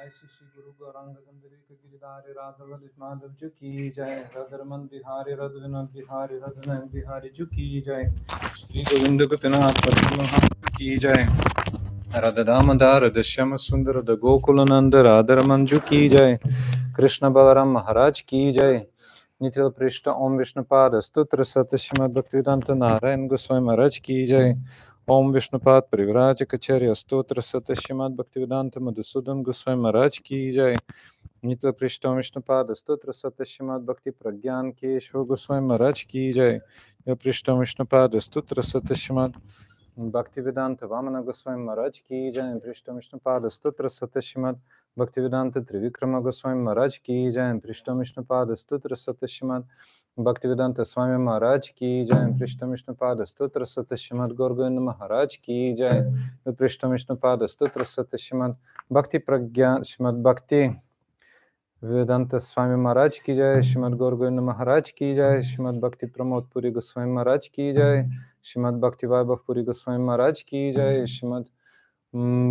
जय श्री गुरु गौरांग गंधर्वी गिरिधारी राधा ललित माधव जी की जय। रदरमन बिहारी रद विनोद बिहारी रदनयन बिहारी जी की जय। श्री गोविंद गोपीनाथ की जय। राधा दामोदर श्याम सुंदर गोकुल नंद राधरमन जी की जय। कृष्ण बलराम महाराज की जय। नित्य पृष्ठ ओम विष्णुपाद स्तोत्र सत श्रीमद् भक्तिवेदांत नारायण गोस्वामी महाराज की जय। ओम विष्णुपाद परिव्राज कचर्य स्तोत्र सत श्रीमद् भक्तिवेदांत मधुसूदन गोस्वामी महाराज की जय। नित्य पृष्ठ ओम विष्णुपाद स्तोत्र सत श्रीमद् भक्ति प्रज्ञान केशव गोस्वामी महाराज की जय। पृष्ठ ओम विष्णुपाद स्तोत्र सत श्रीमद् भक्तिवेदांत वामन गोस्वामी महाराज की जय। पृष्ठ ओम विष्णुपाद स्तोत्र सत श्रीमद् भक्तिवेदांत त्रिविक्रम गोस्वामी महाराज की जय। पृष्ठ ओम विष्णुपाद स्तोत्र सत श्रीमद् भक्तिवेदांत स्वामी महाराज की जय। पृष्ठ ओम विष्णुपाद स्तोत्र सत श्रीमद् गौरगोविंद महाराज की जय। पृष्ठ ओम विष्णुपाद स्तोत्र सत श्रीमद् भक्ति प्रज्ञा श्रीमद् भक्ति वेदांत स्वामी महाराज की जय। श्रीमद् गौरगोविंद महाराज की जय। श्रीमद् भक्ति प्रमोद पुरी गोस्वामी महाराज की जय। श्रीमद् भक्ति वैभव पुरी गोस्वामी महाराज की जय। श्रीमद्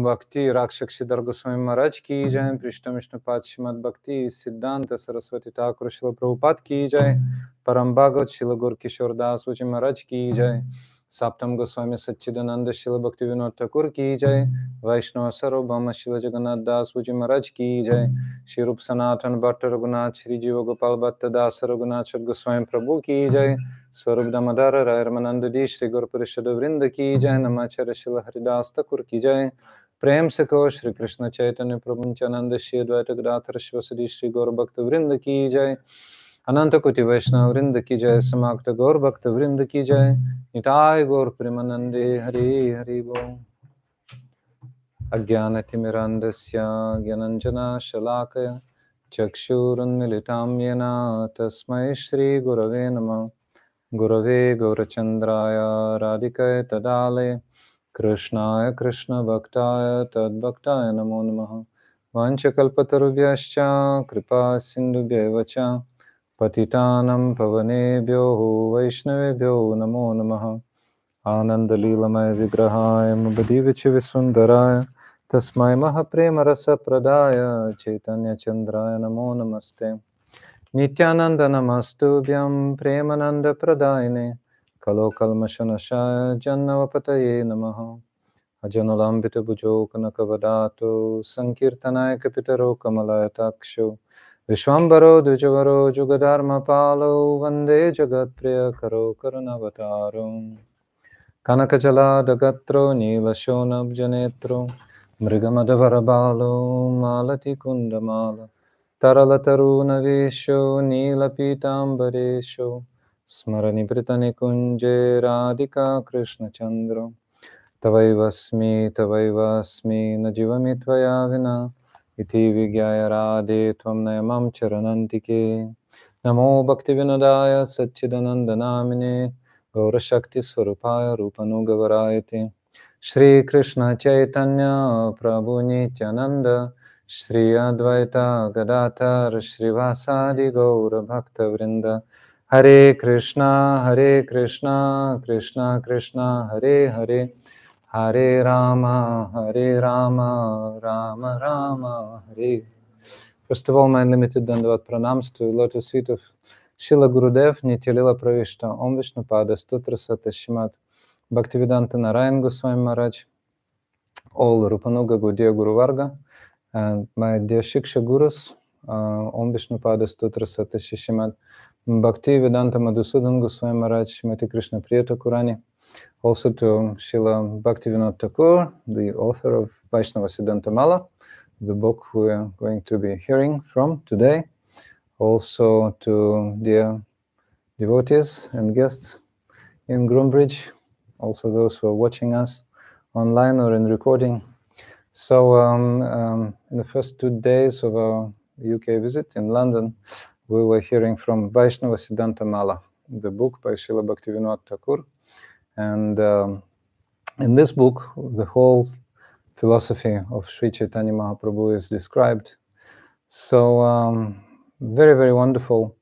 भक्ति राक्षसीधर गोस्वामी महाराज की जय। पृष्ठ विष्णुपाद श्रीमद् भक्ति सिद्धांत सरस्वती ठाकुर शिल प्रभुपाद की जय। परम भागवत शिल गौर किशोर दास जी महाराज की जय। सप्तम गोस्वामी सच्चिदानंद शिल भक्ति विनोद ठाकुर की जय। वैष्णव सार्वभौम शिल जगन्नाथ दास जी महाराज की जय। श्री रूप सनातन भट्ट रघुनाथ श्री जीव गोपाल भट्ट दास रघुनाथ गोस्वामी प्रभु की जय। स्वरूप दामोदर राय रमानंद दी श्री गौर परिषद वृंद की जय। नमाचार्य शिल हरिदास ठाकुर की जय। प्रेम से कहो श्री कृष्ण चैतन्य प्रभु नित्यानंद श्री अद्वैत गदाधर शिवसदी श्री गौर भक्त वृंद की जय। अनंत कोटि वैष्णव वृंद की जय। समाप्त गौर भक्त वृंद की जय। निताय गौर प्रेमानंदे हरि हरि बोल। अज्ञानतिमिरान्धस्य ज्ञानाञ्जना शलाकया चक्षुरुन्मिलितं येन तस्मै श्रीगुरवे नमः। गुरवे गौरचन्द्राय राधिकाय तदालये कृष्णाय कृष्णभक्ताय तद्भक्ताय नमो नमः। वाञ्छकल्पतरुभ्यश्च कृपा सिन्धुभ्यैव च पतितानं पावनेभ्यो वैष्णवेभ्यो नमो नमः। आनन्दलीलमय विग्रहाय मुदिविचविसुन्दराय तस्मै महाप्रेमरसप्रदाय चैतन्यचन्द्राय नमो नमस्ते। नित्यानंद नमस्तुभ्यं प्रेमानन्दप्रदायिने कलोकल्मषनाशाय जन्मपतये नमः। अजनुलम्बितभुजो कनकवदातो संकीर्तनाय कपितरो कमलायताक्षो विश्वम्भरो द्विजवरो जुगधर्मपालो वन्दे जगत्प्रियकरो करुणावतारो। कनकजलादगत्रो नीलशोणब्जनेत्रो मृगमदभरबालो मालतिकुन्दमाला तरलतरुणवेशो नीलपीताम्बरेशो स्मरनिभृतनिकुञ्जे राधिका कृष्णचन्द्रो। तवैवस्मि न जीवमि त्वया विना इति विज्ञाय राधे त्वं न मां चरणन्तिके। नमो भक्तिविनोदाय सच्चिदानन्दनामिने गौरशक्तिस्वरूपाय रूपनुगवरायते। श्रीकृष्ण चैतन्य प्रभु नित्यानंद श्री अद्वैता गदाधर श्रीवासादि गौर भक्तवृंद। हरे कृष्णा कृष्णा कृष्णा हरे हरे हरे राम राम राम हरे। First of all, my unlimited Dandavat pranams to lotus feet of Srila Gurudev, Nitya Lila Pravishta, Om Vishnupada, Stotra Sata Shrimad Bhaktivedanta Narayan Goswami Maharaj, all Rupanuga Gaudiya Guru Varga, and my dear Shiksha Gurus, Om Vishnupada, Stotra Sata Shrimad Bhaktivedanta Madhusudan Goswami Maharaj, Shrimati Krishna Priya Thakurani, also to Srila Bhaktivinoda Thakur, the author of Vaisnava-siddhanta-mala, the book we are going to be hearing from today. Also to dear devotees and guests in Groombridge, also those who are watching us online or in recording. So in the first 2 days of our UK visit in London, we were hearing from Vaisnava-siddhanta-mala, the book by Srila Bhaktivinoda Thakur. And in this book, the whole philosophy of Sri Chaitanya Mahaprabhu is described. So very, very wonderful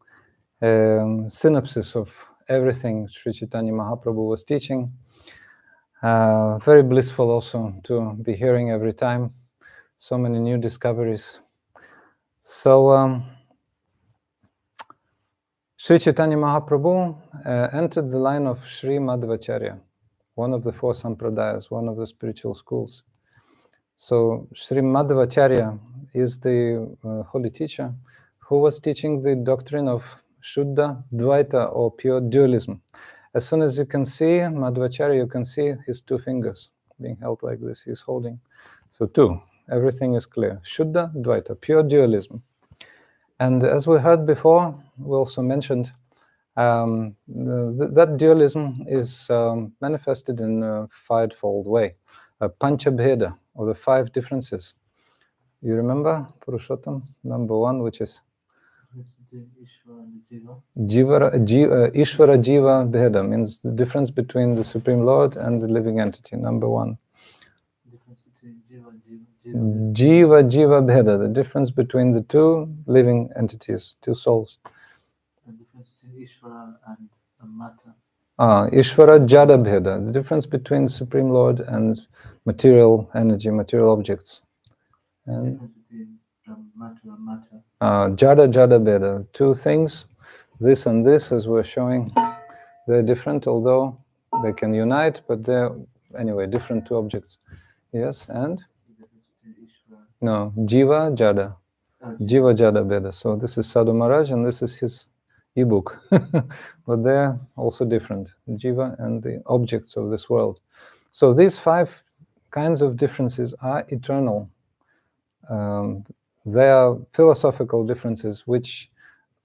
synopsis of everything Sri Chaitanya Mahaprabhu was teaching. Very blissful also to be hearing every time so many new discoveries So Sri Chaitanya Mahaprabhu entered the line of Sri Madhvacharya, one of the four sampradayas, one of the spiritual schools. So Sri Madhvacharya is the holy teacher who was teaching the doctrine of Shuddha Dvaita, or pure dualism. As soon as you can see Madhvacharya, you can see his two fingers being held like this. He's holding. So two. Everything is clear. Shuddha Dvaita, pure dualism. And as we heard before, we also mentioned that dualism is manifested in a fivefold way. Panchabheda, or the five differences. You remember, Purushottam, number one, which is Ishvara Jiva Bheda, means the difference between the Supreme Lord and the living entity, number one. Jiva Bheda, the difference between the two living entities, two souls. The difference between Ishvara and Matter. Ishvara Jada Bheda, the difference between Supreme Lord and material energy, material objects. And the difference between matter and matter. Jada Bheda, two things, this and this, as we're showing, they're different, although they can unite, but they're, anyway, different two objects. Yes, and? The difference between Ishvara. No, Jiva Jada. Jiva Jada Bheda. So this is Sadhu Maharaj, and this is his ebook. But they're also different, Jiva and the objects of this world. So these five kinds of differences are eternal. They are philosophical differences which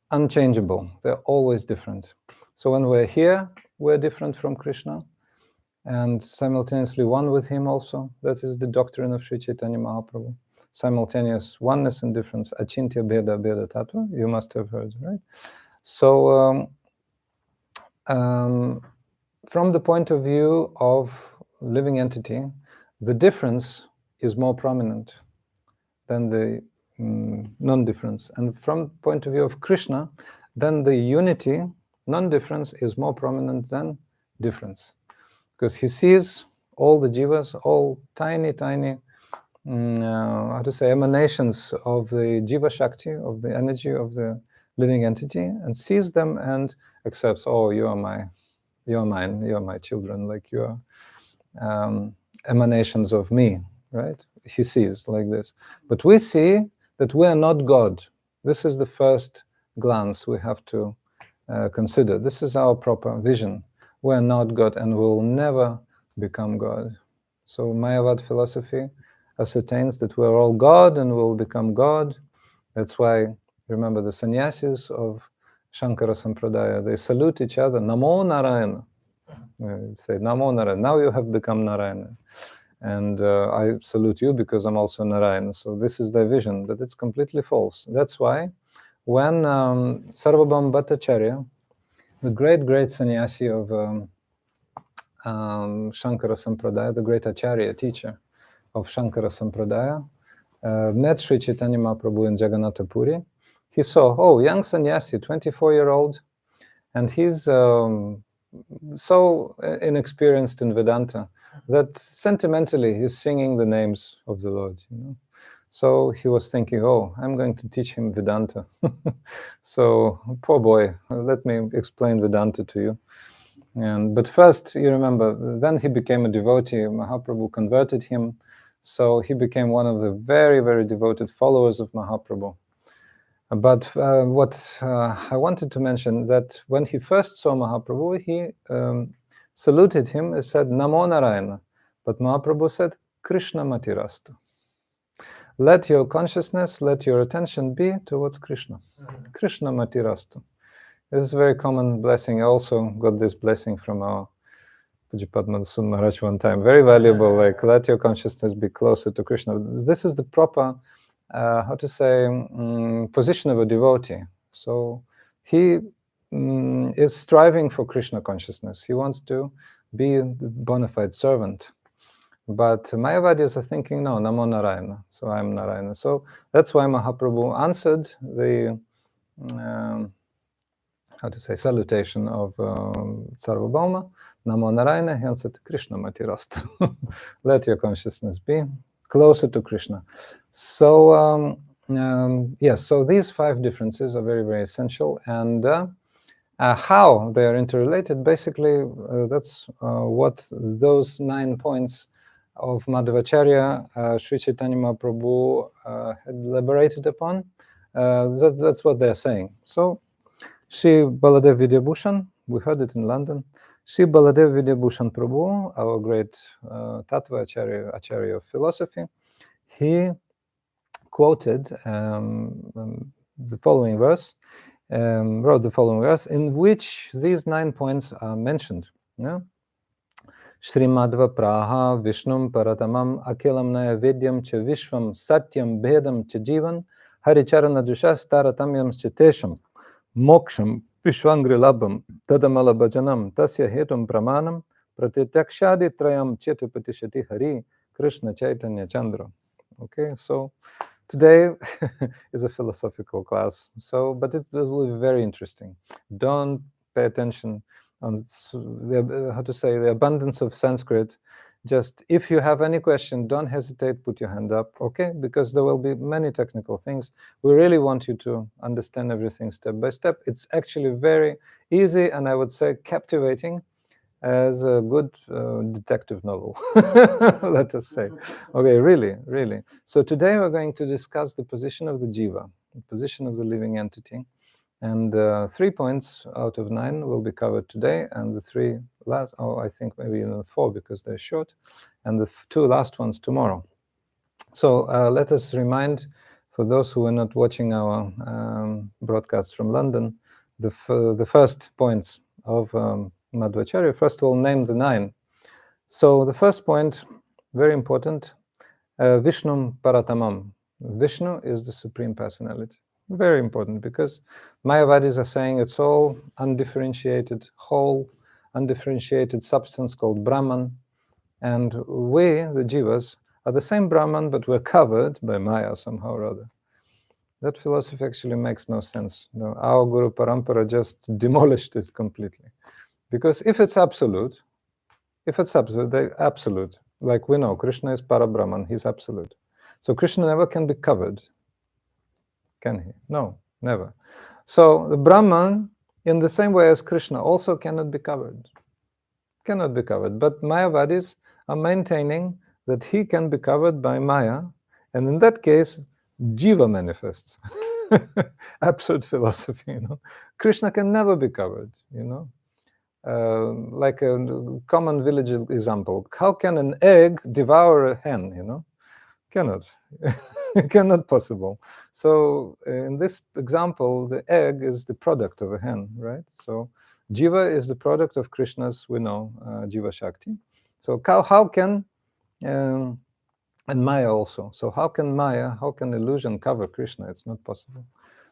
unchangeable. They're always different. So when we're here, we're different from Krishna and simultaneously one with him also. That is the doctrine of Sri Chaitanya Mahaprabhu. Simultaneous oneness and difference. Achintya Bheda Bheda Tattva, you must have heard, right? So from the point of view of living entity, the difference is more prominent than the non-difference. And from the point of view of Krishna, then the unity, non-difference, is more prominent than difference. Because he sees all the jivas, all tiny, emanations of the Jiva Shakti, of the energy of the living entity, and sees them and accepts, oh, you are mine, you are my children, like you are emanations of me, right? He sees like this. But we see that we are not God. This is the first glance we have to consider. This is our proper vision. We are not God and we will never become God. So Mayavad philosophy ascertains that we are all God and will become God. That's why, remember, the sannyasis of Shankara Sampradaya, they salute each other, Namo Narayana. They say, Namo Narayana, now you have become Narayana. And I salute you because I'm also Narayana. So this is their vision, but it's completely false. That's why when Sarvabhauma Bhattacharya, the great sannyasi of Shankara Sampradaya, the great Acharya, teacher of Shankara Sampradaya, met Sri Chaitanya Mahaprabhu in Jagannath Puri. He saw, oh, young sannyasi, 24-year-old, and he's so inexperienced in Vedanta that sentimentally he's singing the names of the Lord, you know. So he was thinking, oh, I'm going to teach him Vedanta. So, poor boy, let me explain Vedanta to you. But first, you remember, then he became a devotee. Mahaprabhu converted him. So he became one of the very devoted followers of Mahaprabhu. But what I wanted to mention, that when he first saw Mahaprabhu, he saluted him and said, Namo Narayana. But Mahaprabhu said, Krishna Matirastu. Let your consciousness, let your attention be towards Krishna. Krishna Matirastu. This is a very common blessing. I also got this blessing from our Pujapat Madhusudan Maharaj one time. Very valuable, like, let your consciousness be closer to Krishna. This is the proper, position of a devotee. So he is striving for Krishna consciousness. He wants to be a bona fide servant. But Mayavadis are thinking, no, Namo Narayana, so I'm Narayana. So that's why Mahaprabhu answered the salutation of Sarvabhauma, Namo Narayana. He answered, Krishna Matirastu. Let your consciousness be closer to Krishna. So yes, so these 5 differences are very, very essential, and how they are interrelated, basically, that's what those 9 points of Madhvacharya, Sri Chaitanya Mahaprabhu had elaborated upon. That's what they're saying. So, Shri Baladev Vidyabhushan, we heard it in London, Shri Baladev Vidyabhushan Prabhu, our great Tattva Acharya of philosophy, he quoted the following verse, wrote the following verse, in which these 9 points are mentioned. Yeah? Srimadva praha vishnum paratamam akilam naya vidyam cha vishvam satyam bhedam cha jivan haricharana dushas taratamyam chitesham moksham vishwangri labham tadamala bhajanam tasya hetum pramanam pratyakshadi trayam chetupatishati hari Krishna Chaitanya Chandra. Okay, so today is a philosophical class, so but it will be very interesting. Don't pay attention on the abundance of Sanskrit. Just if you have any question, don't hesitate, put your hand up, okay? Because there will be many technical things. We really want you to understand everything step by step. It's actually very easy, and I would say captivating, as a good detective novel, let us say. Okay, really, really. So today we're going to discuss the position of the Jiva, the position of the living entity. And 3 points out of 9 will be covered today, and the 3 last, I think maybe even 4 because they're short, and the 2 last ones tomorrow. So let us remind, for those who are not watching our broadcasts from London, the first points of Madhvacharya. First of all, name the 9. So the first point, very important, Vishnum Paratamam. Vishnu is the Supreme Personality. Very important, because Mayavadis are saying it's all undifferentiated whole, undifferentiated substance called Brahman, and we, the Jivas, are the same Brahman, but we're covered by Maya somehow or other. That philosophy actually makes no sense. No, our Guru Parampara just demolished it completely. Because if it's absolute, they're absolute. Like we know, Krishna is Parabrahman, he's absolute. So Krishna never can be covered. Can he? No, never. So the Brahman, in the same way as Krishna, also cannot be covered. Cannot be covered. But Mayavadis are maintaining that he can be covered by Maya, and in that case, Jiva manifests. Absolute philosophy, you know. Krishna can never be covered, you know. Like a common village example. How can an egg devour a hen, you know? Cannot. Cannot possible. So in this example, the egg is the product of a hen, right? So Jiva is the product of Krishna's, we know, Jiva Shakti. So how can, and Maya also. So how can illusion cover Krishna? It's not possible.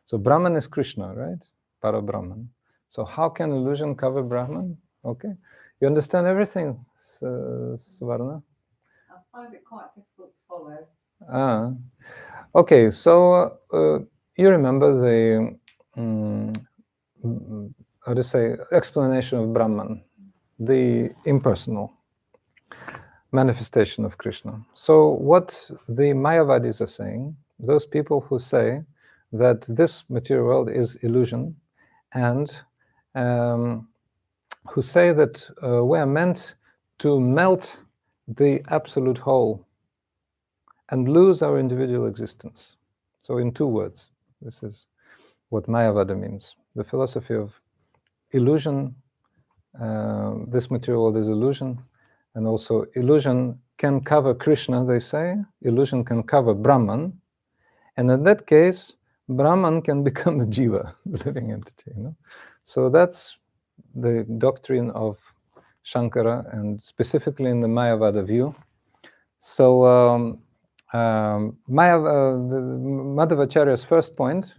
So Brahman is Krishna, right? Para-Brahman. So how can illusion cover Brahman? Okay. You understand everything, Svarna? I find it quite difficult to follow. Okay, so you remember the, how to say, explanation of Brahman, the impersonal manifestation of Krishna. So what the Mayavadis are saying, those people who say that this material world is illusion, and who say that we are meant to melt the absolute whole and lose our individual existence. So in 2 words, this is what Mayavada means. The philosophy of illusion, this material world is illusion, and also illusion can cover Krishna, they say. Illusion can cover Brahman, and in that case, Brahman can become the Jiva, the living entity. You know? So that's the doctrine of Shankara, and specifically in the Mayavada view. So Madhvacharya's first point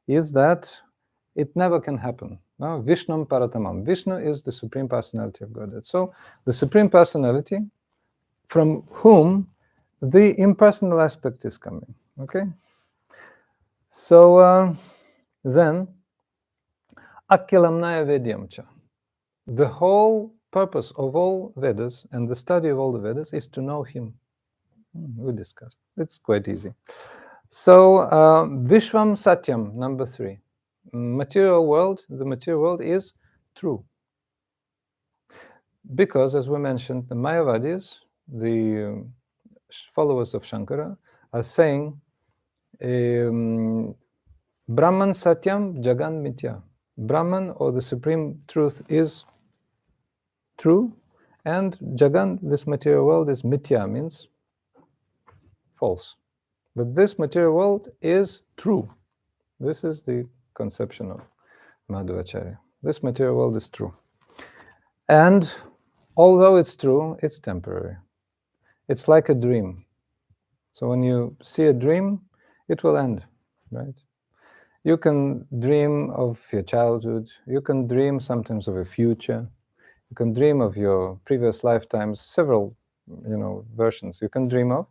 is that it never can happen. No? Vishnum Paratamam. Vishnu is the Supreme Personality of Godhead. So the Supreme Personality from whom the impersonal aspect is coming. Okay? So then, Akhilamnaya Vedyamcha. The whole purpose of all Vedas and the study of all the Vedas is to know him. We discussed. It's quite easy. So, Vishwam Satyam, number 3. Material world, the material world is true. Because, as we mentioned, the Mayavadis, the followers of Shankara, are saying, Brahman Satyam Jagan Mitya. Brahman, or the supreme truth, is true, and Jagan, this material world, is Mitya, means false. But this material world is true. This is the conception of Madhvacharya. This material world is true. And although it's true, it's temporary. It's like a dream. So when you see a dream, it will end, right? You can dream of your childhood. You can dream sometimes of a future. You can dream of your previous lifetimes, several, versions you can dream of.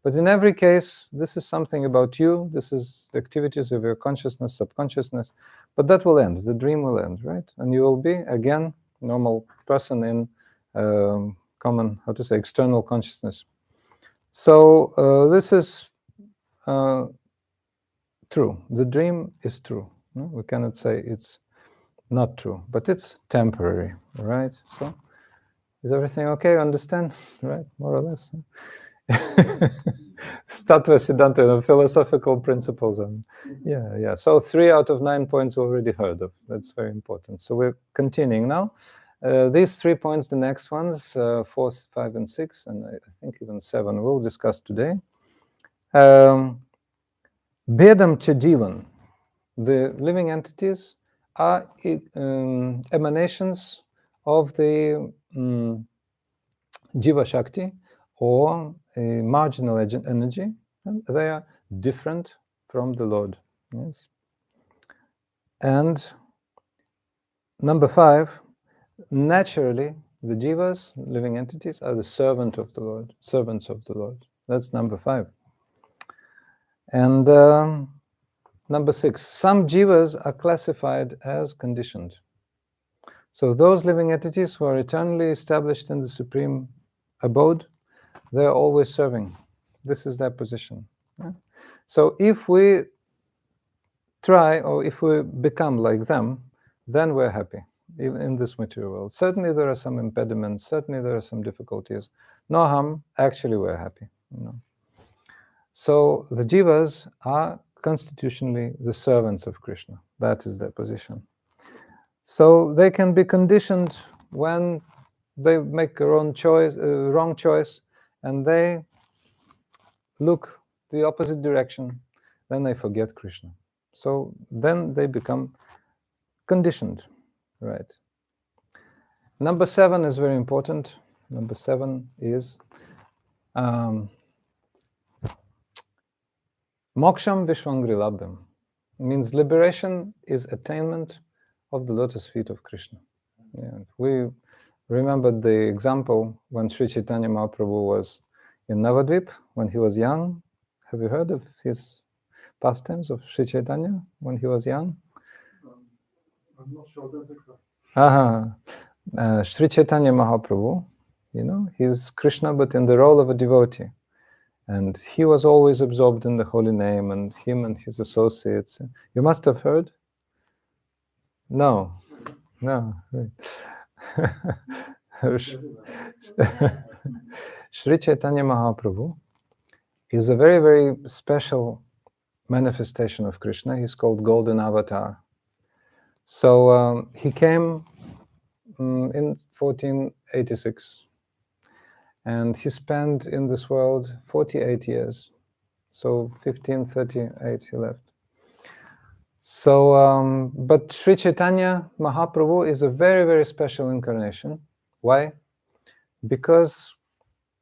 But in every case, this is something about you. This is the activities of your consciousness, subconsciousness. But that will end. The dream will end, right? And you will be, again, normal person in common, external consciousness. So this is true. The dream is true. We cannot say it's not true, but it's temporary, right? So is everything okay? Understand? Right? More or less. Vaisnava-siddhanta, philosophical principles. Yeah. So 3 out of 9 points we already heard of. That's very important. So we're continuing now. These 3 points, the next ones, 4, 5, and 6, and I think even 7, we'll discuss today. Bhedam cha jivan. The living entities are emanations of the Jiva Shakti, or a marginal energy, and they are different from the Lord. Yes. And number 5, naturally, the Jivas, living entities, are the servants of the Lord. That's number 5. And number 6, some Jivas are classified as conditioned. So those living entities who are eternally established in the supreme abode, they're always serving. This is their position. Yeah? So if we try, or if we become like them, then we're happy in this material world. Certainly there are some impediments, certainly there are some difficulties. No harm, actually we're happy. So the Jivas are constitutionally the servants of Krishna. That is their position. So they can be conditioned when they make a wrong choice, and they look the opposite direction, then they forget Krishna. So then they become conditioned, right? Number 7 is very important. Number 7 is Moksham Vishwangri Labhyam. Means liberation is attainment of the lotus feet of Krishna. Yeah. We remembered the example when Sri Chaitanya Mahaprabhu was in Navadvip when he was young. Have you heard of his pastimes of Sri Chaitanya when he was young? I'm not sure. I don't think so. Sri Chaitanya Mahaprabhu, he's Krishna, but in the role of a devotee. And he was always absorbed in the holy name, and him and his associates. You must have heard? No. Sri Chaitanya Mahaprabhu is a very, very special manifestation of Krishna. He's called Golden Avatar. So he came in 1486, and he spent in this world 48 years. So 1538 he left. So, but Sri Chaitanya Mahaprabhu is a very, very special incarnation. Why? Because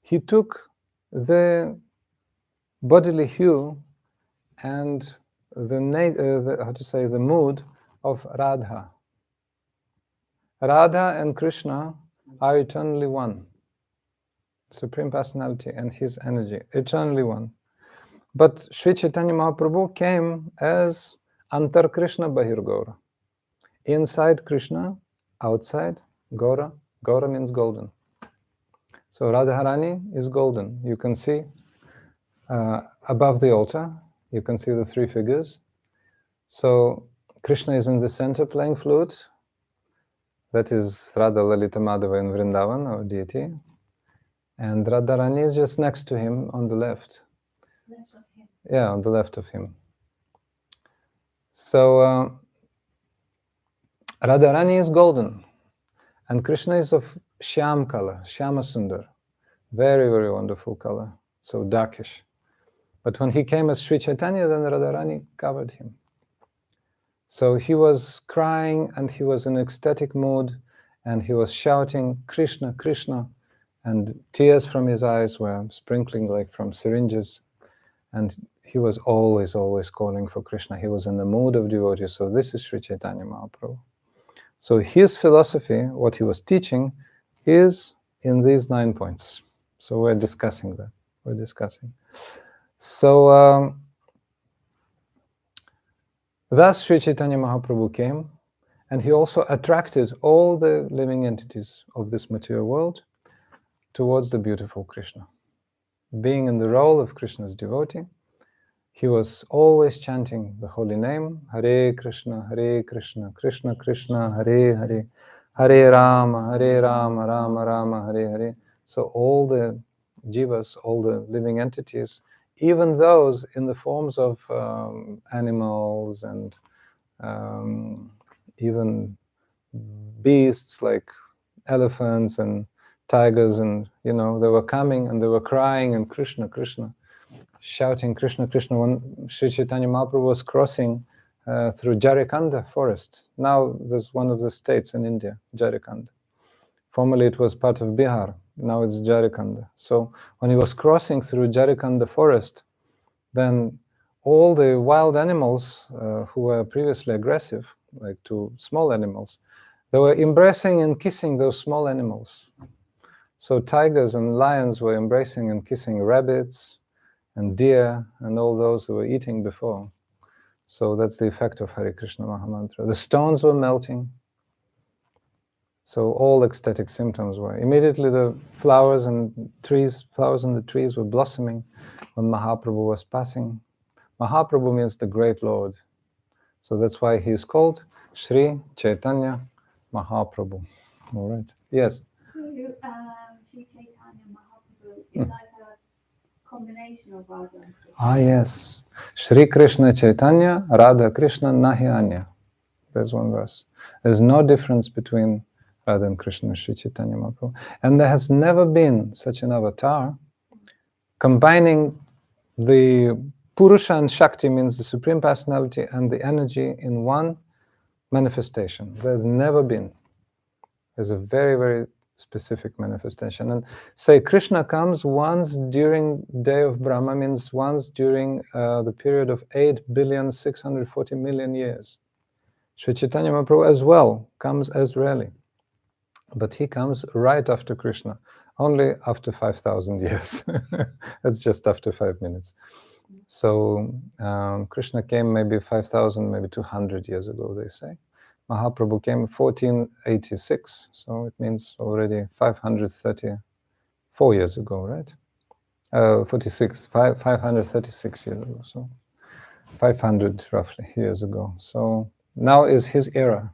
he took the bodily hue and the mood of Radha. Radha and Krishna are eternally one. Supreme Personality and his energy, eternally one. But Sri Chaitanya Mahaprabhu came as Antar Krishna Bahir Gaura. Inside Krishna, outside Gaura. Gaura means golden. So Radharani is golden. You can see above the altar, You can see the three figures. So Krishna is in the center playing flute. That is Radha, Lalita, Madhava in Vrindavan, our deity. And Radharani is just next to him on the left. Left of him. Yeah, on the left of him. So Radharani is golden. And Krishna is of Shyam color, Shyama Sundar. Very, very wonderful color. So darkish. But when he came as Sri Chaitanya, then Radharani covered him. So he was crying and he was in ecstatic mood and he was shouting, Krishna, Krishna. And tears from his eyes were sprinkling like from syringes. And he was always, always calling for Krishna. He was in the mood of devotee. So this is Sri Chaitanya Mahaprabhu. So his philosophy, what he was teaching, is in these 9 points. So we're discussing that. We're discussing. So thus Sri Chaitanya Mahaprabhu came, and he also attracted all the living entities of this material world towards the beautiful Krishna. Being in the role of Krishna's devotee, he was always chanting the holy name, Hare Krishna, Krishna Krishna, Hare Hare, Hare Rama, Rama Rama, Hare Hare. So all the jivas, all the living entities, even those in the forms of animals and even beasts like elephants and tigers, and they were coming and they were crying and Krishna, Krishna, shouting Krishna, Krishna. When Sri Chaitanya Mahaprabhu was crossing through Jharkhand forest. Now there's one of the states in India, Jharkhand. Formerly it was part of Bihar, now it's Jharkhand. So when he was crossing through Jharkhand forest, then all the wild animals who were previously aggressive, like to small animals, they were embracing and kissing those small animals. So tigers and lions were embracing and kissing rabbits and deer and all those who were eating before. So that's the effect of Hare Krishna Mahamantra. The stones were melting. So all ecstatic symptoms were. Immediately the flowers and the trees were blossoming when Mahaprabhu was passing. Mahaprabhu means the great Lord. So that's why he is called Sri Chaitanya Mahaprabhu. All right. Yes? So, Sri Chaitanya Mahaprabhu is like a combination of Radha and Krishna. Ah, yes. Shri Krishna Chaitanya, Radha Krishna Nahi Anya. There's one verse. There's no difference between Radha and Krishna, Sri Chaitanya Mahaprabhu. And there has never been such an avatar combining the Purusha and Shakti, means the Supreme Personality and the energy, in one manifestation. There's never been. There's a very, very specific manifestation. And say Krishna comes once during day of Brahma, means once during the period of 8,640,000,000 years. Sri Chaitanya Mahaprabhu as well comes as rarely. But he comes right after Krishna, only after 5,000 years. That's just after 5 minutes. So Krishna came maybe 5,000, maybe 200 years ago, they say. Mahaprabhu came 1486, so it means already 534 years ago, right? 536 years ago, so 500 roughly years ago. So now is his era,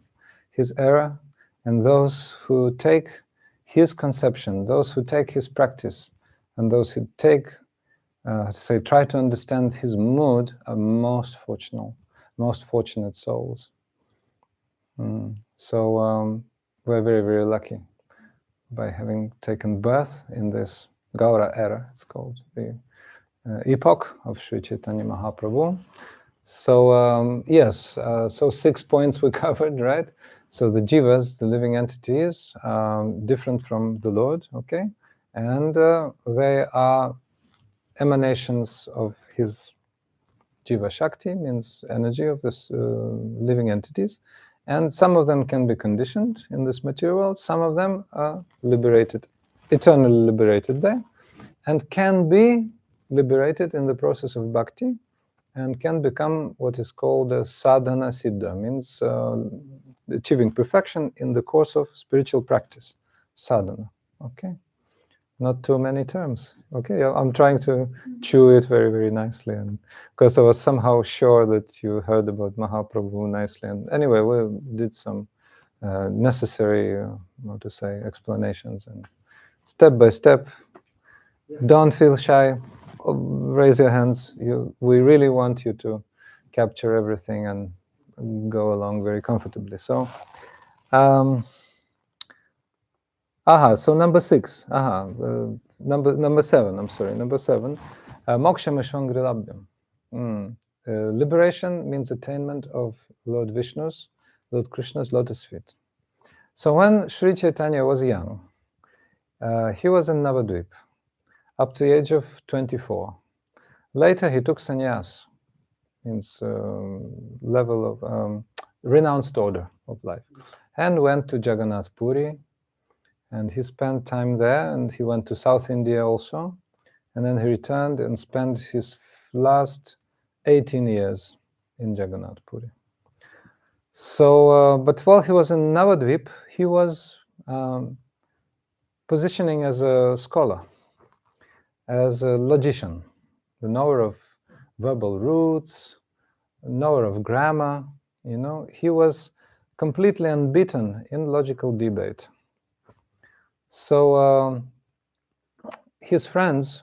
and those who take his conception, those who take his practice, and those who take, try to understand his mood are most fortunate souls. So we're very, very lucky by having taken birth in this Gaura era, it's called, the epoch of Sri Chaitanya Mahaprabhu. So yes, so 6 points we covered, right? So the jivas, the living entities, different from the Lord, okay? And they are emanations of his Jiva Shakti, means energy of this living entities. And some of them can be conditioned in this material world, some of them are liberated, eternally liberated there, and can be liberated in the process of bhakti, and can become what is called a sadhana siddha, means achieving perfection in the course of spiritual practice, sadhana, okay? not too many terms. Okay, I'm trying to chew it very, very nicely, and because I was somehow sure that you heard about Mahaprabhu nicely. And anyway, we did some necessary, how to say, explanations, and step by step. Don't feel shy. Raise your hands. We really want you to capture everything and go along very comfortably. So, so number 6. Number 7. I'm sorry. Number 7. Moksha Meshwangrilabhyam. Liberation means attainment of Lord Vishnu's, Lord Krishna's lotus feet. So when Sri Chaitanya was young, he was in Navadvip up to the age of 24. Later he took sannyas, means level of renounced order of life, and went to Jagannath Puri, and he spent time there, and he went to South India also, and then he returned and spent his last 18 years in Jagannath Puri. So, but while he was in Navadvip, he was positioning as a scholar, as a logician, the knower of verbal roots, knower of grammar. He was completely unbeaten in logical debate. So his friends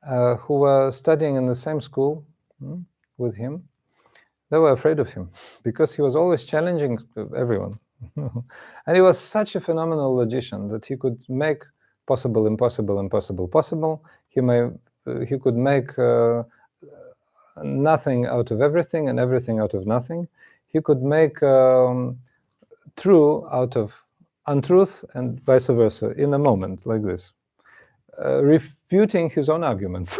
who were studying in the same school with him, they were afraid of him because he was always challenging everyone. And he was such a phenomenal logician that he could make possible, impossible, impossible, possible. He could make nothing out of everything and everything out of nothing. He could make true out of untruth and vice versa in a moment like this, refuting his own arguments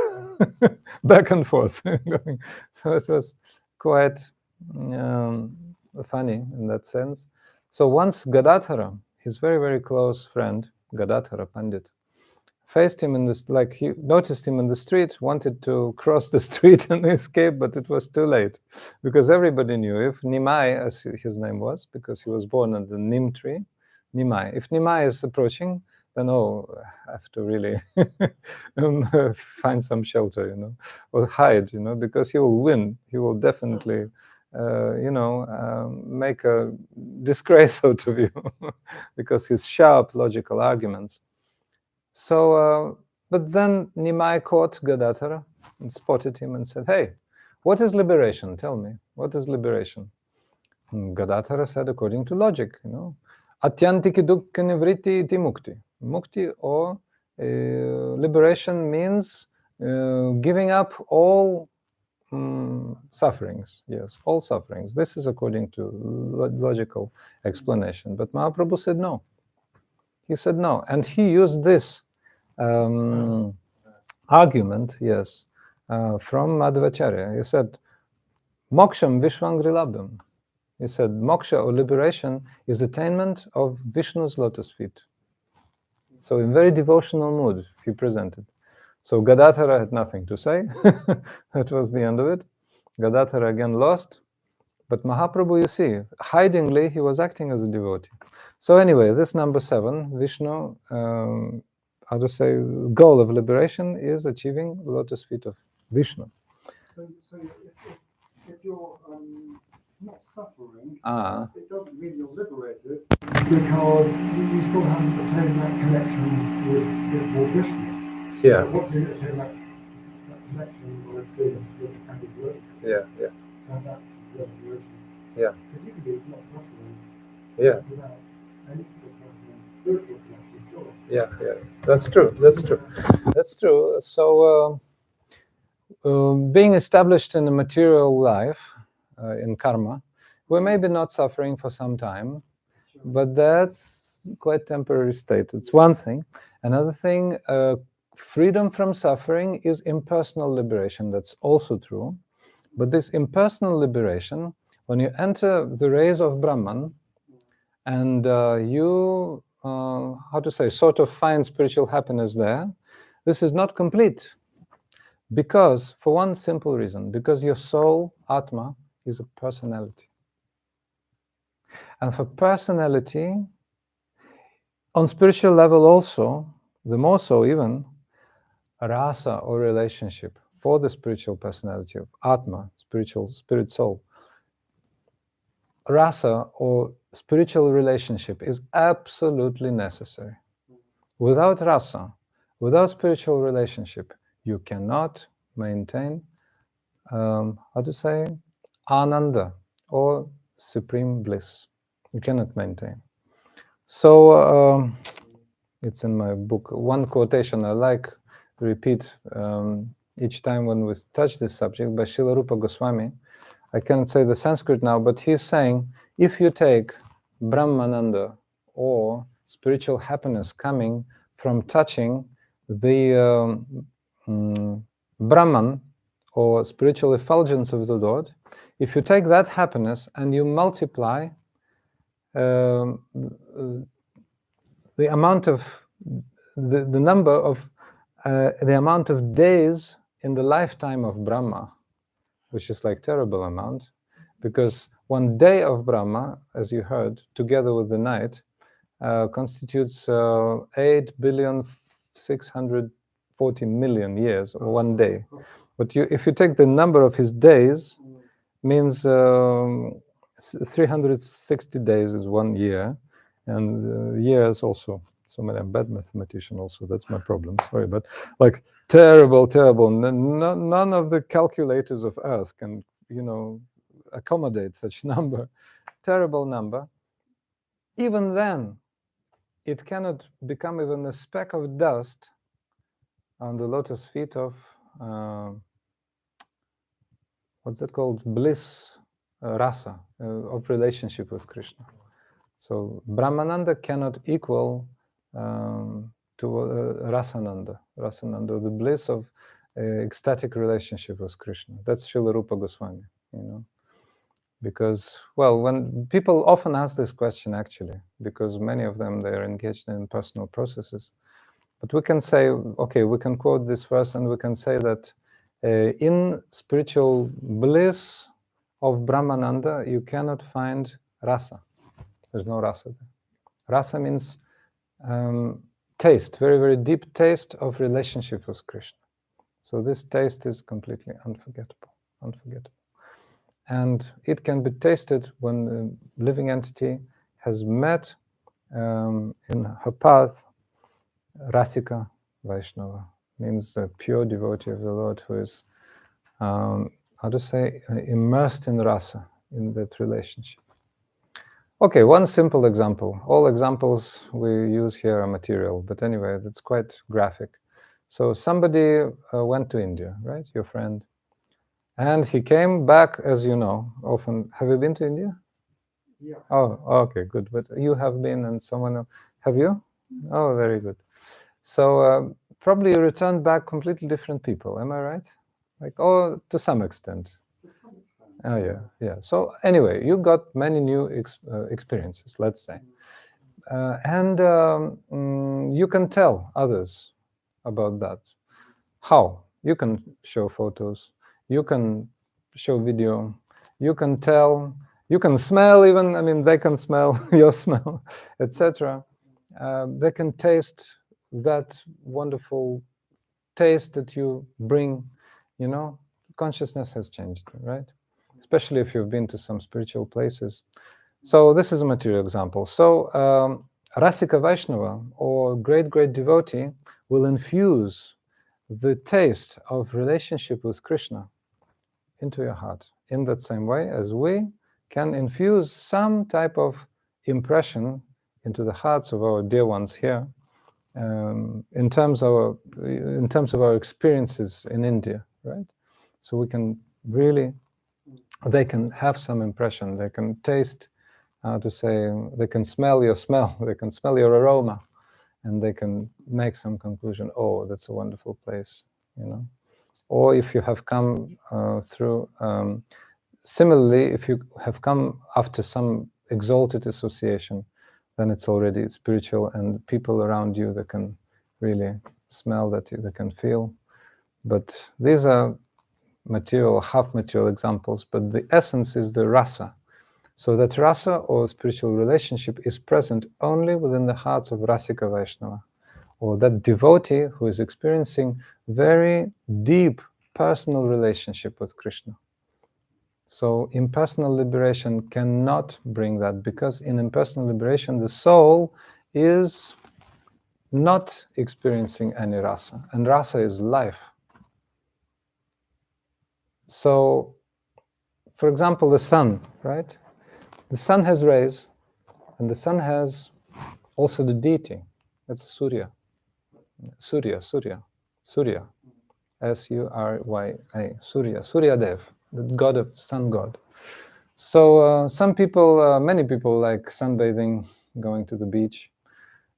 back and forth. So it was quite funny in that sense. So once Gadadhara, his very, very close friend, Gadadhara Pandit, faced him in this, like he noticed him in the street, wanted to cross the street and escape, but it was too late, because everybody knew if Nimai, as his name was, because he was born under the Nim tree, Nimai. If Nimai is approaching, then I have to really find some shelter, or hide, because he will win. He will definitely, make a disgrace out of you, because his sharp logical arguments. So, but then Nimai caught Gadadhara and spotted him and said, "Hey, what is liberation? Tell me, what is liberation?" And Gadadhara said, according to logic, Atyantiki dukkha nivriti iti mukti. Mukti, or liberation, means giving up all sufferings. Yes, all sufferings. This is according to logical explanation. But Mahaprabhu said no. He said no. And he used this argument, yes, from Madhvacharya. He said, Moksham Vishwangrilabhyam. He said, moksha, or liberation, is attainment of Vishnu's lotus feet. So in very devotional mood, he presented. So Gadadhara had nothing to say. That was the end of it. Gadadhara again lost. But Mahaprabhu, you see, hidingly, he was acting as a devotee. So anyway, this number 7, Vishnu, how to say, goal of liberation is achieving the lotus feet of Vishnu. So if you're not suffering, it doesn't mean you're liberated, because you still haven't attained that connection with Vishnu. Yeah. So once you attain that connection with the Ambivert, that's the liberation. Yeah. Because you can be not suffering without any sort of spiritual connection, sure. Yeah. That's true. So being established in a material life, in karma, we may be not suffering for some time, but that's quite temporary state. It's one thing. Another thing, freedom from suffering is impersonal liberation. That's also true. But this impersonal liberation, when you enter the rays of Brahman, and you, how to say, sort of find spiritual happiness there, this is not complete. Because, for one simple reason, because your soul, Atma, is a personality. And for personality, on spiritual level also, the more so even, rasa or relationship for the spiritual personality of Atma, spiritual spirit soul. Rasa or spiritual relationship is absolutely necessary. Without rasa, without spiritual relationship, you cannot maintain, how to say, ananda or supreme bliss. You cannot maintain. So it's in my book. One quotation I like to repeat each time when we touch this subject by Srila Rupa Goswami. I cannot say the Sanskrit now, but he's saying, if you take Brahmananda or spiritual happiness coming from touching the Brahman or spiritual effulgence of the Lord, if you take that happiness and you multiply the amount of the number of the amount of days in the lifetime of Brahma, which is like terrible amount, because one day of Brahma, as you heard, together with the night, constitutes 8,640,000,000 years, or one day. But if you take the number of his days, means 360 days is 1 year, and years also. So many, I'm a bad mathematician also, that's my problem, sorry, but like terrible. None of the calculators of Earth can, accommodate such number, terrible number. Even then, it cannot become even a speck of dust on the lotus feet of, what's that called? Bliss, rasa, of relationship with Krishna. So Brahmananda cannot equal to Rasananda, the bliss of ecstatic relationship with Krishna. That's Srila Rupa Goswami, because, well, when people often ask this question, actually, because many of them, they are engaged in personal processes. But we can say, okay, we can quote this verse and we can say that in spiritual bliss of Brahmananda, you cannot find rasa. There's no rasa there. Rasa means taste, very deep taste of relationship with Krishna. So this taste is completely unforgettable. And it can be tasted when the living entity has met in her path Rasika Vaishnava, means a pure devotee of the Lord who is, immersed in rasa, in that relationship. Okay, one simple example. All examples we use here are material, but anyway, that's quite graphic. So somebody went to India, right? Your friend. And he came back, as you know, often. Have you been to India? Yeah. Oh, okay, good. But you have been, and someone else. Have you? Oh, very good. So probably you returned back completely different people. Am I right? Like, oh, to some extent. To some extent. Oh, yeah. So anyway, you got many new experiences, let's say. And you can tell others about that. How? You can show photos, you can show video, you can tell, you can smell even, I mean, they can smell your smell, etc. They can taste that wonderful taste that you bring, consciousness has changed, right? Especially if you've been to some spiritual places. So this is a material example. So Rasika Vaishnava, or great devotee, will infuse the taste of relationship with Krishna into your heart in that same way as we can infuse some type of impression into the hearts of our dear ones here in terms of our experiences in India, right? So we can really, they can have some impression, they can taste, they can smell your smell, they can smell your aroma, and they can make some conclusion, oh, that's a wonderful place, Or if you have come through, similarly, if you have come after some exalted association, then it's already spiritual, and people around you that can really smell that, they can feel. But these are material, half material examples, but the essence is the rasa. So that rasa or spiritual relationship is present only within the hearts of Rasika Vaishnava, or that devotee who is experiencing very deep personal relationship with Krishna. So impersonal liberation cannot bring that, because in impersonal liberation the soul is not experiencing any rasa, and rasa is life. So, for example, the sun, right? The sun has rays, and the sun has also the deity. That's Surya. Surya, Surya, Surya Dev, the god of sun god. So some people, many people like sunbathing, going to the beach,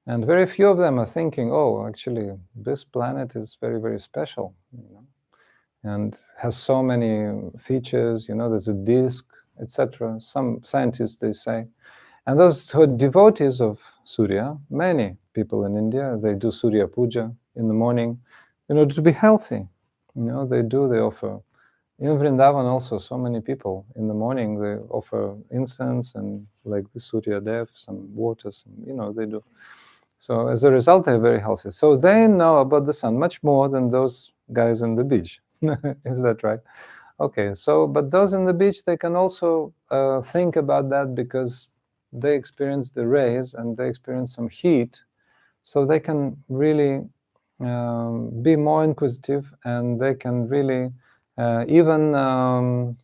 and very few of them are thinking, oh, actually, this planet is very, very special, and has so many features, there's a disk, etc. Some scientists, they say. And those who are devotees of Surya, many people in India, they do Surya Puja in the morning in order to be healthy. They offer. In Vrindavan also, so many people, in the morning, they offer incense and like the Surya Dev, some water, they do. So as a result, they're very healthy. So they know about the sun much more than those guys on the beach. Is that right? Okay, so, but those in the beach, they can also think about that, because they experience the rays and they experience some heat, so they can really be more inquisitive, and they can really even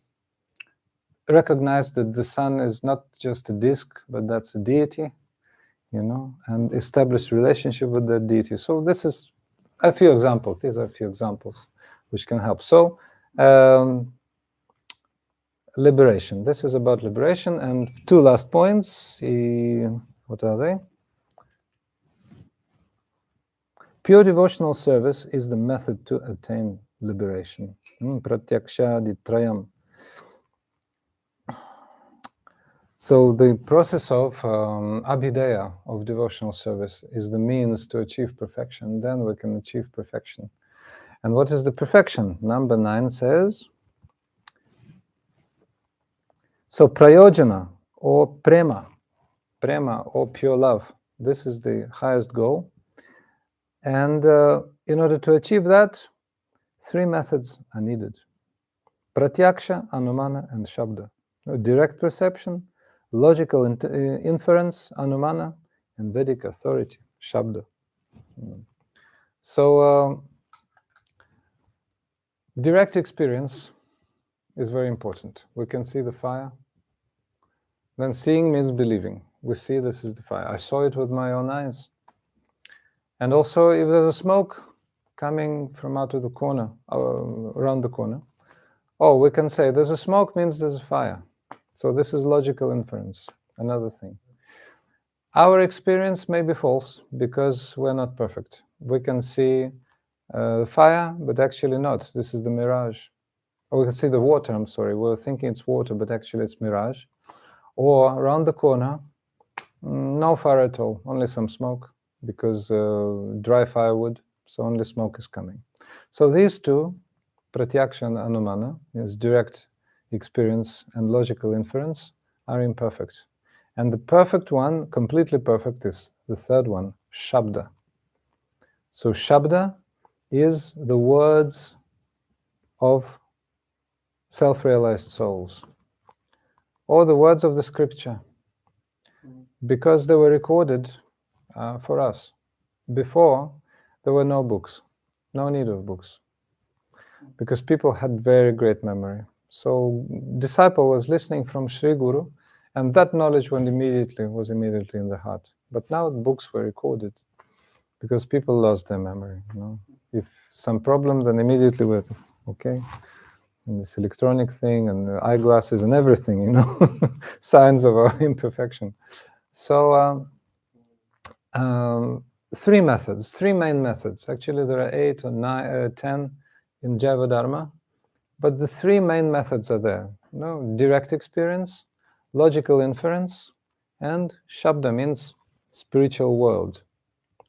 recognize that the sun is not just a disk, but that's a deity, and establish relationship with that deity. So this is a few examples. These are a few examples which can help. So liberation. This is about liberation. And two last points. What are they? Pure devotional service is the method to attain liberation. Pratyaksha-ditrayam. So the process of abhidaya, of devotional service, is the means to achieve perfection. Then we can achieve perfection. And what is the perfection? Number 9 says, so prayojana, or prema or pure love, this is the highest goal. And in order to achieve that, 3 methods are needed. Pratyaksha, anumana, and shabda. Direct perception, logical inference, anumana, and Vedic authority, shabda. So direct experience is very important. We can see the fire. Then seeing means believing. We see this is the fire. I saw it with my own eyes. And also, if there's a smoke coming from out of the corner, around the corner, we can say there's a smoke means there's a fire. So this is logical inference, another thing. Our experience may be false, because we're not perfect. We can see fire, but actually not. This is the mirage. Or we can see the water, I'm sorry. We're thinking it's water, but actually it's mirage. Or around the corner, no fire at all, only some smoke, because dry firewood, so only smoke is coming. So these two, pratyaksha and anumana, is direct experience and logical inference, are imperfect. And the perfect one, completely perfect, is the third one, shabda. So shabda is the words of self-realized souls, or the words of the scripture, because they were recorded for us. Before, there were no books, no need of books, because people had very great memory. So disciple was listening from Sri Guru, and that knowledge was immediately in the heart. But now books were recorded, because people lost their memory. If some problem, then immediately we're okay. And this electronic thing, and the eyeglasses, and everything, signs of our imperfection. So 3 methods, 3 main methods. Actually, there are 8 or 9 or 10 in Jaiva Dharma, but the 3 main methods are there. Direct experience, logical inference, and shabda means spiritual word.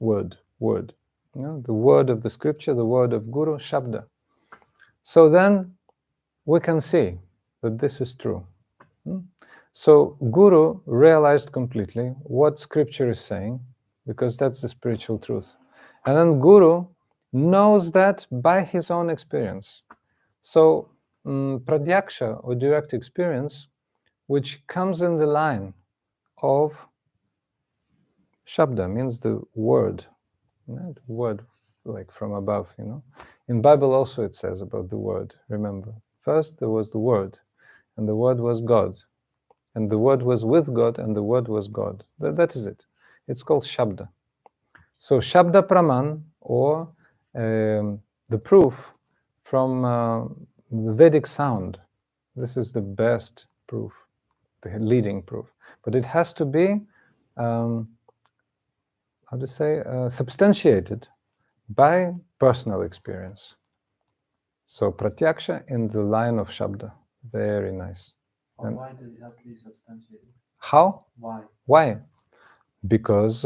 The word of the scripture, the word of Guru, shabda. So then we can see that this is true. So Guru realized completely what scripture is saying, because that's the spiritual truth. And then Guru knows that by his own experience. So pratyaksha, or direct experience, which comes in the line of shabda, means the word, right? Word, like from above, you know. In Bible also it says about the word, remember. First there was the word, and the word was God. And the word was with God, and the word was God. That is it. It's called shabda. So shabda praman, or the proof from the Vedic sound. This is the best proof, the leading proof. But it has to be, how to say, substantiated by personal experience. So pratyaksha in the line of shabda. Very nice. And why does it have to be substantiated? How? Why? Why? Because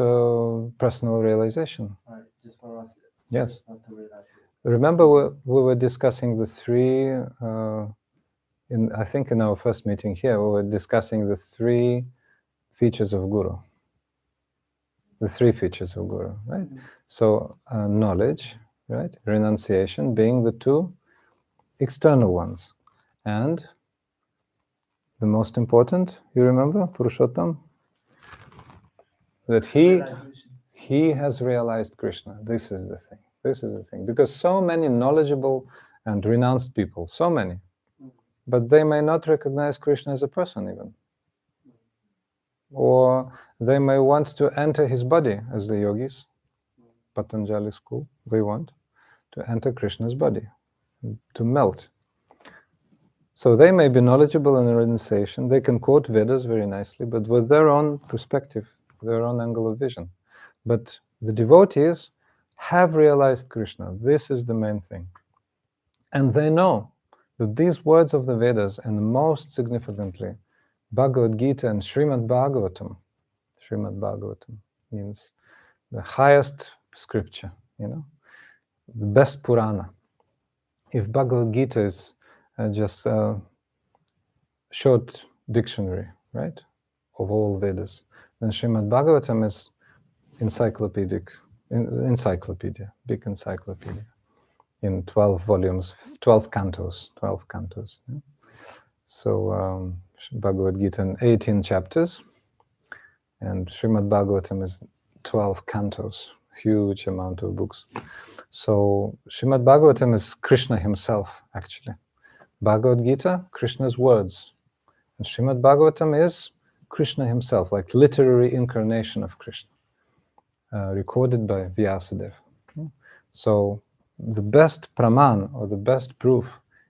personal realization. Right, just for us. Yes. For us to realize it. Remember we were discussing the three, I think in our first meeting here, we were discussing the three features of Guru. The three features of Guru, right? Mm-hmm. So knowledge, right? Renunciation being the two external ones. And the most important, you remember, Purushottam? That he has realized Krishna. This is the thing. This is the thing. Because so many knowledgeable and renounced people, so many, but they may not recognize Krishna as a person even. Or they may want to enter his body as the yogis, Patanjali school, they want to enter Krishna's body, to melt. So they may be knowledgeable in renunciation, they can quote Vedas very nicely, but with their own perspective, their own angle of vision. But the devotees have realized Krishna. This is the main thing. And they know that these words of the Vedas, and most significantly, Bhagavad Gita and Srimad Bhagavatam means the highest scripture, you know, the best Purana. If Bhagavad Gita is just a short dictionary, right, of all Vedas, then Srimad Bhagavatam is encyclopedia, big encyclopedia, in 12 volumes, 12 cantos. Yeah? So Bhagavad Gita in 18 chapters, and Srimad Bhagavatam is 12 cantos, huge amount of books. So Srimad Bhagavatam is Krishna himself, actually. Bhagavad Gita, Krishna's words. And Srimad Bhagavatam is Krishna himself, like literary incarnation of Krishna, recorded by Vyasadeva. So the best praman, or the best proof,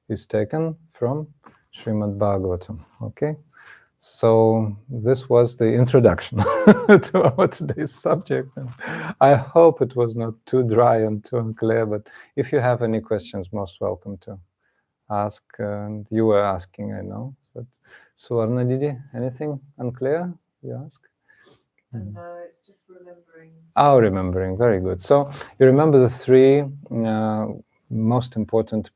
is taken from Srimad Bhagavatam. Okay? So this was the introduction to our today's subject. And I hope it was not too dry and too unclear, but if you have any questions, most welcome to ask. And you were asking, I know. So Arna Didi, anything unclear? You ask? No, it's just remembering. Oh, remembering, very good. So you remember the three most important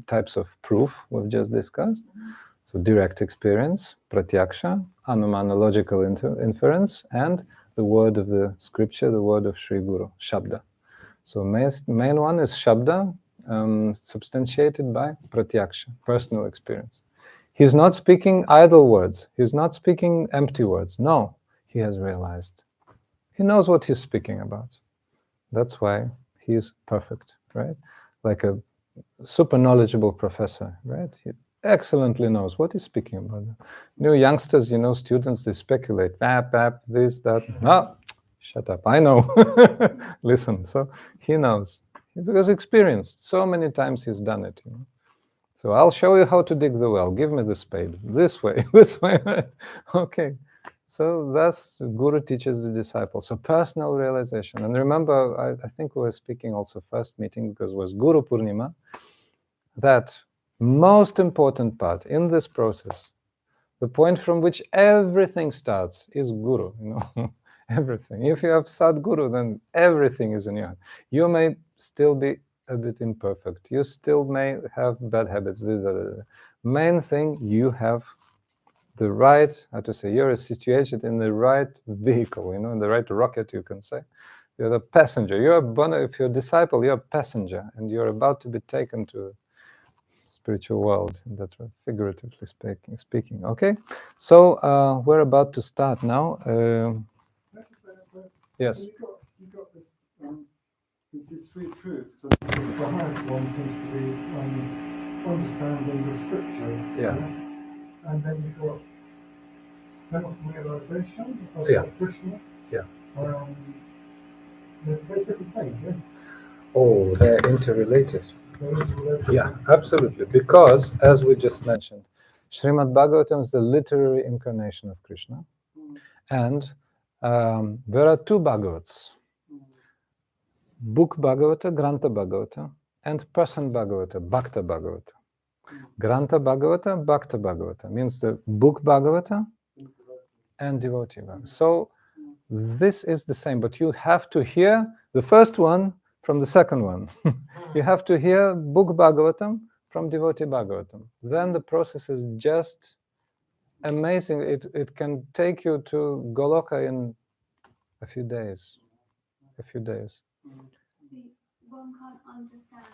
types of proof we've just discussed? Mm-hmm. So direct experience, pratyaksha, anumana, logical inference, and the word of the scripture, the word of Sri Guru, shabda. So main one is shabda, substantiated by pratyaksha, personal experience. He's not speaking idle words. He's not speaking empty words. No, he has realized. He knows what he's speaking about. That's why he is perfect, right? Like a super knowledgeable professor, right? He excellently knows what he's speaking about. You know, youngsters, you know, students, they speculate, this, that. No, shut up, I know. Listen, so he knows. Because experienced, so many times he's done it, you know. So I'll show you how to dig the well. Give me the spade. This way, this way. Okay. So thus Guru teaches the disciple. So personal realization. And remember, I think we were speaking also first meeting, because it was Guru Purnima, that most important part in this process, the point from which everything starts, is Guru, you know, everything. If you have Sadguru, then everything is in your hand. You may still be a bit imperfect. You still may have bad habits. These are the main thing. You have the right, how to say, you're situated in the right vehicle, you know, in the right rocket, you can say, You're the passenger. If you're a disciple, you're a passenger, and you're about to be taken to spiritual world, that way, figuratively speaking. Okay, so we're about to start now. Yes. So you've got this, these three truths. So the highest one seems to be understanding the scriptures. Yeah. And then you've got self-realization of Krishna. Yeah. They're very different things, yeah? Oh, they're interrelated. Yeah, absolutely. Because, as we just mentioned, Srimad Bhagavatam is the literary incarnation of Krishna. And there are two Bhagavats. Book Bhagavata, Granta Bhagavata, and person Bhagavata, Bhakta Bhagavata. Granta Bhagavata, Bhakta Bhagavata means the book Bhagavata and devotee Bhagavata. So this is the same, but you have to hear the first one from the second one. You have to hear book Bhagavatam from devotee Bhagavatam. Then the process is just amazing. It can take you to Goloka in a few days. One can't understand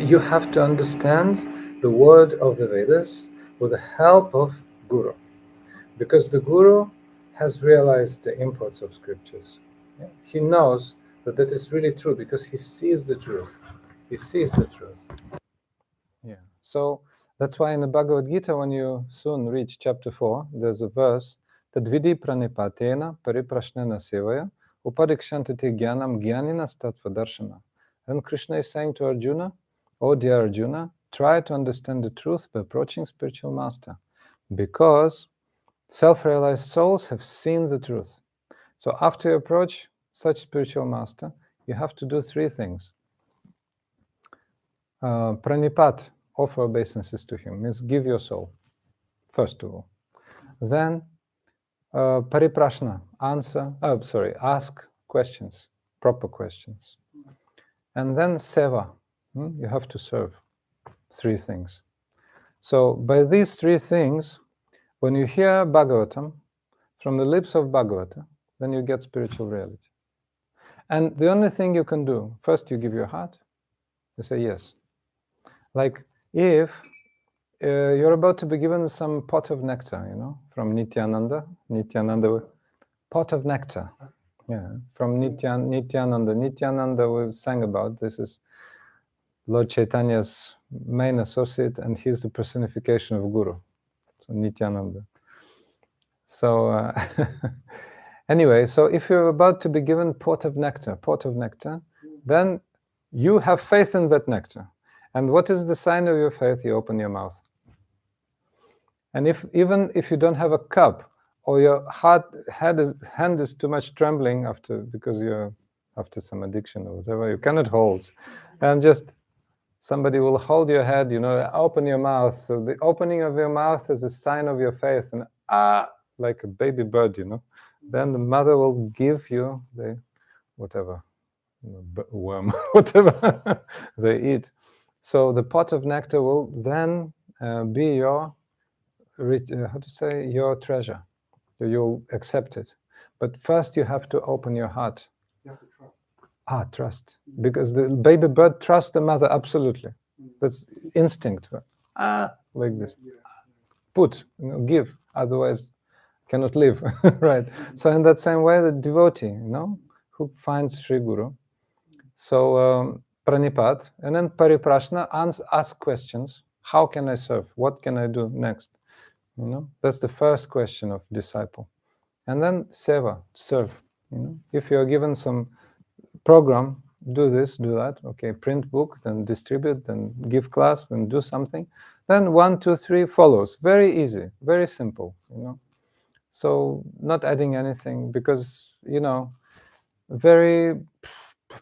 You have to understand the word of the Vedas with the help of Guru, because the Guru has realized the imports of scriptures. Yeah? He knows that is really true because he sees the truth. Yeah. So that's why in the Bhagavad Gita, when you soon reach chapter 4, there's a verse that Vidi pranipatena pariprashnena sevaya uparikshantate jnanam jnaninas tattva darshana. And Krishna is saying to Arjuna, oh dear Arjuna, try to understand the truth by approaching spiritual master, because self-realized souls have seen the truth. So after you approach such spiritual master, you have to do three things. Pranipat, offer obeisances to him, means give your soul, first of all. Then pariprashna, ask questions, proper questions. And then seva, you have to serve. Three things. So by these three things, when you hear Bhagavatam from the lips of Bhagavata, then you get spiritual reality. And the only thing you can do, first you give your heart, you say yes. Like if you're about to be given some pot of nectar, from Nityananda, pot of nectar, from Nityananda. Nityananda we sang about, this is Lord Chaitanya's main associate, and he's the personification of Guru, so Nityananda. So anyway, so if you're about to be given pot of nectar, then you have faith in that nectar. And what is the sign of your faith? You open your mouth. And even if you don't have a cup, or your hand is too much trembling because you're after some addiction or whatever, you cannot hold, and just somebody will hold your head, open your mouth. So the opening of your mouth is a sign of your faith, and like a baby bird, then the mother will give you the whatever, worm, whatever they eat. So the pot of nectar will then be your your treasure. You'll accept it. But first you have to open your heart. You have to trust. Trust. Because the baby bird trusts the mother, absolutely. That's instinct. Like this. Put, give, otherwise cannot live. Right. So in that same way, the devotee, who finds Sri Guru. So pranipat, and then pariprashna, ask questions. How can I serve? What can I do next? That's the first question of disciple. And then seva, serve. If you are given some program, do this, do that. Okay, print book, then distribute, then give class, then do something. Then 1, 2, 3 follows. Very easy, very simple. So not adding anything, because very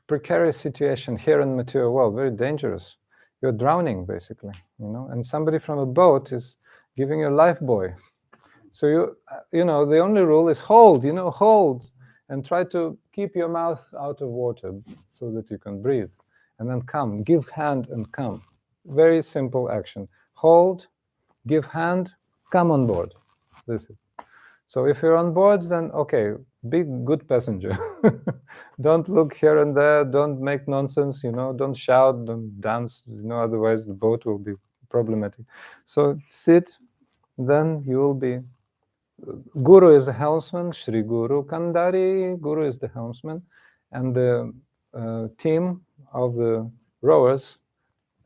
precarious situation here in the material world, very dangerous. You're drowning basically, and somebody from a boat is giving you a life buoy. So the only rule is hold, and try to keep your mouth out of water so that you can breathe, and then come, give hand and come. Very simple action. Hold, give hand, come on board. This is. So if you're on board, then okay, be good passenger. Don't look here and there, don't make nonsense, don't shout, don't dance, otherwise the boat will be problematic. So sit, then you will be. Guru is the helmsman, Shri Guru Kandari, Guru is the helmsman, and the team of the rowers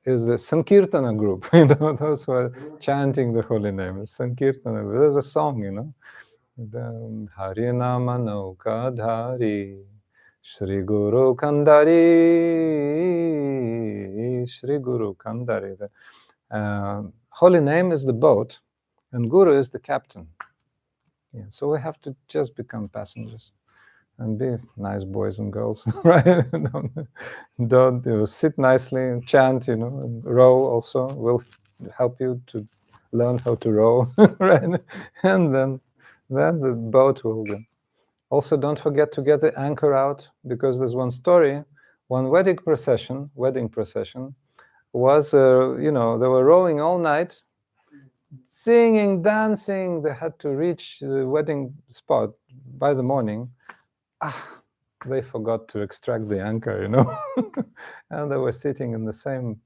is the Sankirtana group, those who are chanting the holy name. Sankirtana, there's a song, the Harinama Nauka Dhari, Shri Guru Kandari, Shri Guru Kandari. The holy name is the boat, and Guru is the captain. Yeah, so we have to just become passengers and be nice boys and girls, right? Don't sit nicely and chant, and row also will help you to learn how to row, right? And then the boat will go. Also, don't forget to get the anchor out, because there's one story, one wedding procession was, they were rowing all night, singing, dancing. They had to reach the wedding spot by the morning. They forgot to extract the anchor, and they were sitting in the same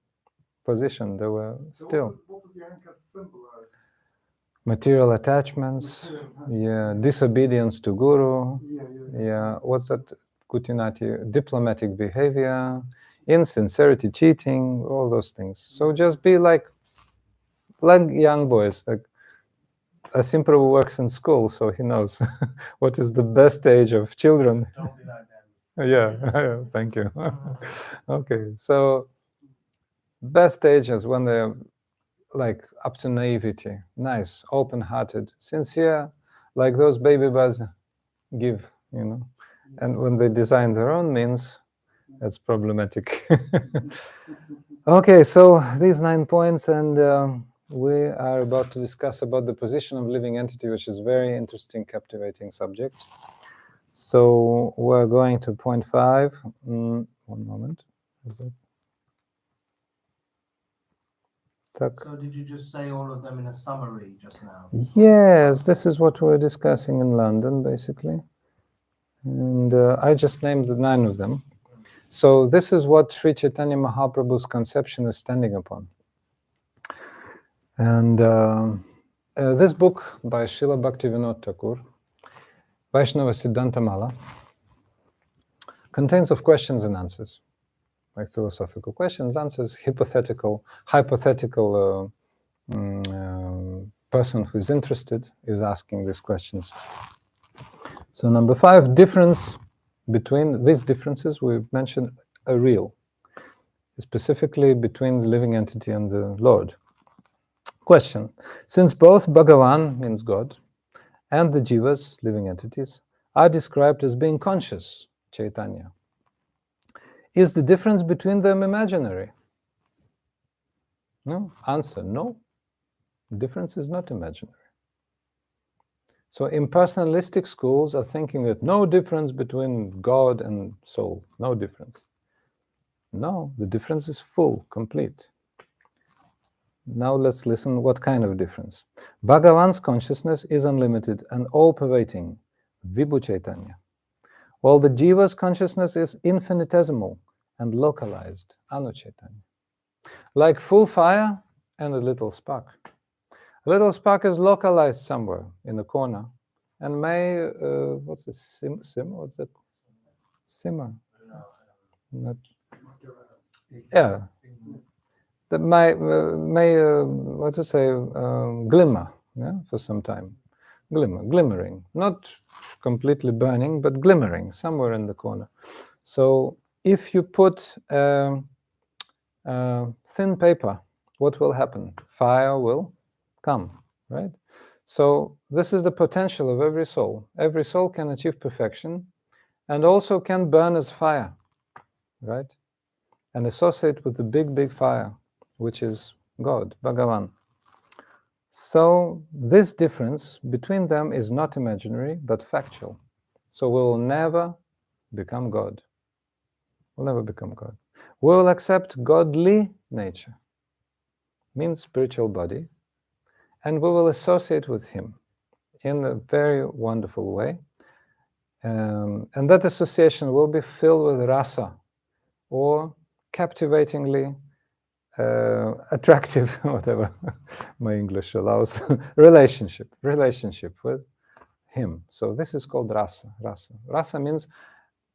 position. They were still. What does the anchor symbolize? Material attachments, disobedience to Guru, what's that, Kutinati, diplomatic behavior, insincerity, cheating, all those things. So just be like young boys, like Asimpra works in school, so he knows what is the best age of children. Don't be like them. Yeah, thank you. Okay, so best age is when they're like up to naivety, nice, open-hearted, sincere, like those baby buds give, and when they design their own means, that's problematic. Okay, so these 9 points, and we are about to discuss about the position of living entity, which is very interesting, captivating subject. So we're going to point 5. One moment. Is it? So did you just say all of them in a summary just now? Yes, this is what we're discussing in London, basically. And I just named the 9 of them. So this is what Sri Chaitanya Mahaprabhu's conception is standing upon. And this book by Srila Bhaktivinoda Thakur, Vaisnava-siddhanta-mala, contains of questions and answers, like philosophical questions, answers, hypothetical person who is interested is asking these questions. So number 5, difference between these differences we've mentioned are real, specifically between the living entity and the Lord. Question: since both Bhagavan, means God, and the Jivas, living entities, are described as being conscious, Chaitanya, is the difference between them imaginary? No? Answer: no. The difference is not imaginary. So impersonalistic schools are thinking that no difference between God and soul, no difference. No, the difference is full, complete. Now let's listen what kind of difference. Bhagavan's consciousness is unlimited and all-pervading, Vibhu Chaitanya, while the Jiva's consciousness is infinitesimal and localized, Anu Chaitanya. Like full fire and a little spark. A little spark is localized somewhere in the corner and may, what's the what's that? Simmer. Not, yeah. That may what to say, glimmer, for some time. Glimmering. Not completely burning, but glimmering somewhere in the corner. So if you put thin paper, what will happen? Fire will come, right? So this is the potential of every soul. Every soul can achieve perfection and also can burn as fire, right? And associate with the big fire, which is God, Bhagavan. So this difference between them is not imaginary, but factual. So we will never become God. We'll never become God. We will accept godly nature, means spiritual body, and we will associate with him in a very wonderful way. And that association will be filled with rasa, or captivatingly attractive, whatever my English allows, relationship with him. So this is called rasa. Rasa means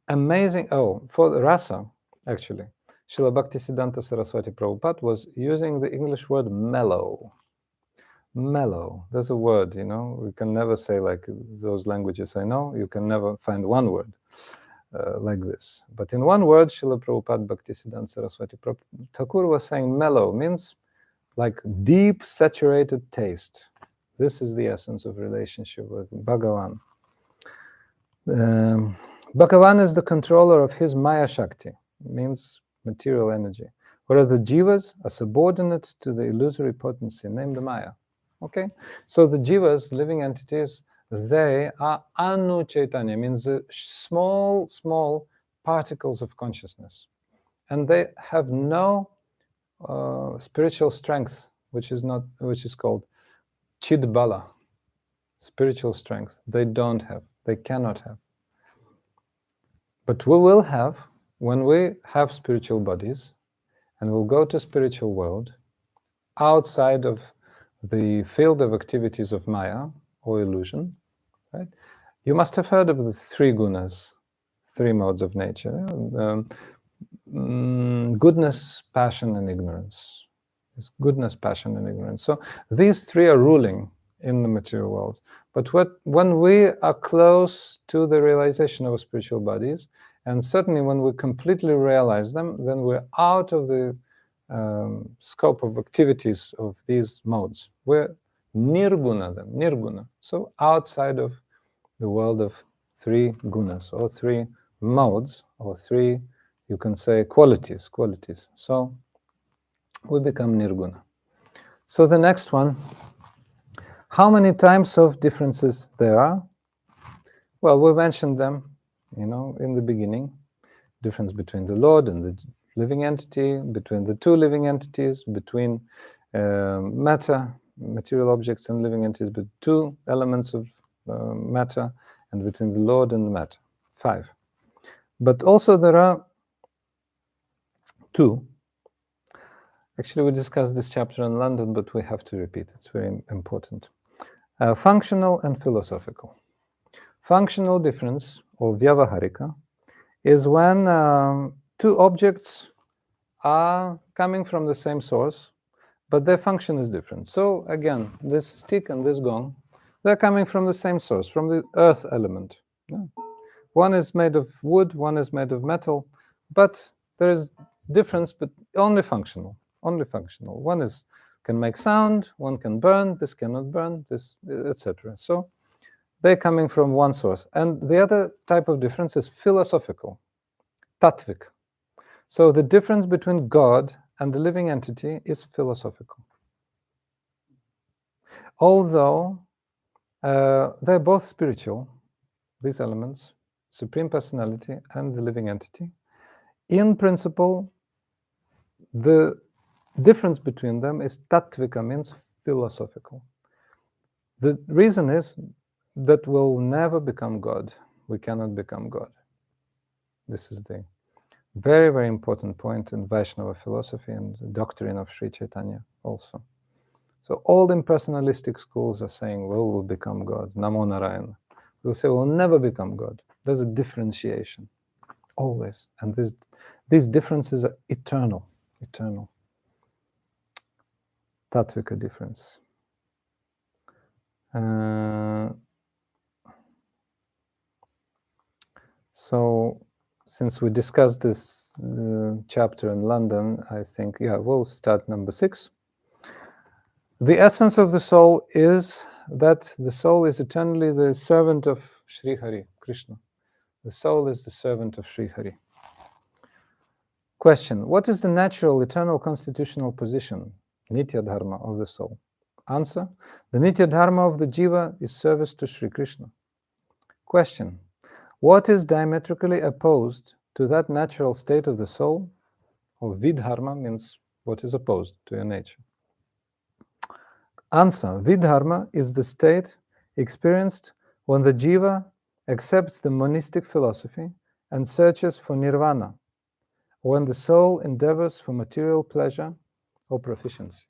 amazing. Oh, for the rasa, actually, Srila Bhaktivinoda Prabhupada was using the English word mellow. Mellow. There's a word, we can never say like those languages I know. You can never find one word like this. But in one word, Srila Prabhupada Bhaktisiddhanta Saraswati Thakura was saying mellow means like deep, saturated taste. This is the essence of relationship with Bhagavan. Bhagavan is the controller of his Maya Shakti, means material energy, whereas the Jivas are subordinate to the illusory potency named Maya. Okay? So the Jivas, living entities, they are Anu Chaitanya, means small particles of consciousness. And they have no spiritual strength, which is called Chidbala, spiritual strength. They don't have, they cannot have. But we will have, when we have spiritual bodies, and we'll go to spiritual world, outside of the field of activities of Maya, or illusion, right? You must have heard of the 3 gunas, 3 modes of nature. Goodness, passion, and ignorance. It's goodness, passion, and ignorance. So these 3 are ruling in the material world. But when we are close to the realization of our spiritual bodies, and certainly when we completely realize them, then we're out of the scope of activities of these modes. We're nirguna then, nirguna. So outside of the world of 3 gunas, or 3 modes, or 3, you can say, qualities. So we become nirguna. So the next one, how many types of differences there are? Well, we mentioned them, in the beginning. Difference between the Lord and the living entity, between the 2 living entities, between matter, material objects, and living entities, but 2 elements of matter, and between the Lord and the matter. 5. But also there are 2. Actually, we discussed this chapter in London, but we have to repeat. It's very important. Functional and philosophical. Functional difference, or vyavaharika, is when 2 objects are coming from the same source, but their function is different. So again, this stick and this gong, they're coming from the same source, from the earth element. Yeah. One is made of wood, one is made of metal, but there is difference, but only functional. One can make sound, one can burn, this cannot burn, this, etc. So they're coming from one source. And the other type of difference is philosophical, tattvik. So the difference between God and the living entity is philosophical. Although they're both spiritual, these elements, Supreme Personality and the living entity, in principle, the difference between them is tattvika, means philosophical. The reason is that we'll never become God. We cannot become God. This is the very, very important point in Vaishnava philosophy and the doctrine of Sri Chaitanya also. So all the impersonalistic schools are saying, well, we'll become God, Namo Narayana. We'll say we'll never become God. There's a differentiation, always. And these differences are eternal. Tattvika difference. So, since we discussed this chapter in London, I think, we'll start number 6. The essence of the soul is that the soul is eternally the servant of Srihari, Krishna. The soul is the servant of Srihari. Question: what is the natural, eternal, constitutional position, Nitya Dharma, of the soul? Answer: the Nitya Dharma of the Jiva is service to Sri Krishna. Question: what is diametrically opposed to that natural state of the soul? Or Vidharma means what is opposed to your nature. Answer: Vidharma is the state experienced when the jiva accepts the monistic philosophy and searches for nirvana, when the soul endeavors for material pleasure or proficiency.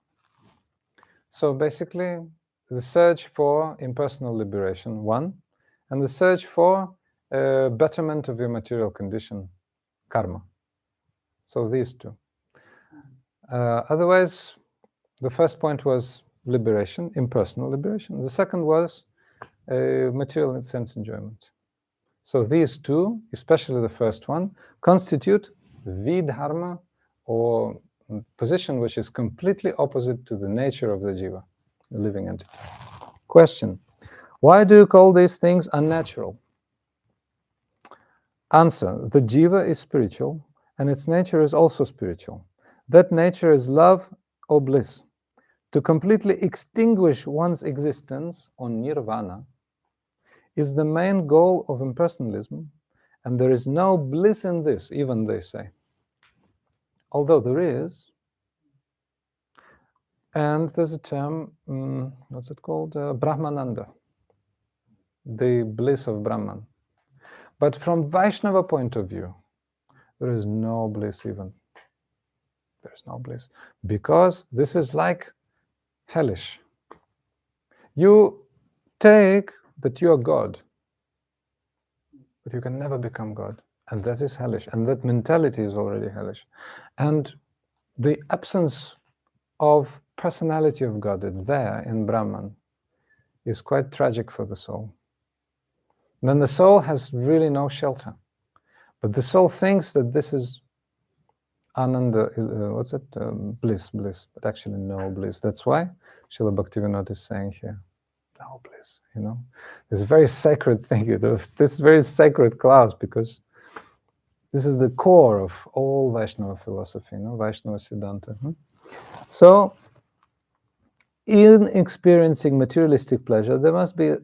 So basically, the search for impersonal liberation, one, and the search for betterment of your material condition, karma. So these two. Otherwise, the first point was liberation, impersonal liberation. The second was material and sense enjoyment. So these two, especially the first one, constitute vidharma, or position which is completely opposite to the nature of the jiva, the living entity. Question: why do you call these things unnatural? Answer: the jiva is spiritual, and its nature is also spiritual. That nature is love or bliss. To completely extinguish one's existence, on nirvana, is the main goal of impersonalism, and there is no bliss in this, even they say. Although there is, and there's a term, what's it called? Brahmananda, the bliss of Brahman. But from Vaishnava point of view, there is no bliss even. There's no bliss. Because this is like hellish. You take that you are God, but you can never become God. And that is hellish. And that mentality is already hellish. And the absence of personality of Godhead there in Brahman is quite tragic for the soul. Then the soul has really no shelter. But the soul thinks that this is ananda, bliss, but actually no bliss. That's why Srila Bhaktivinoda is saying here, no bliss, It's a very sacred thing, this very sacred class, because this is the core of all Vaishnava philosophy, Vaisnava-siddhanta. So, in experiencing materialistic pleasure, there must be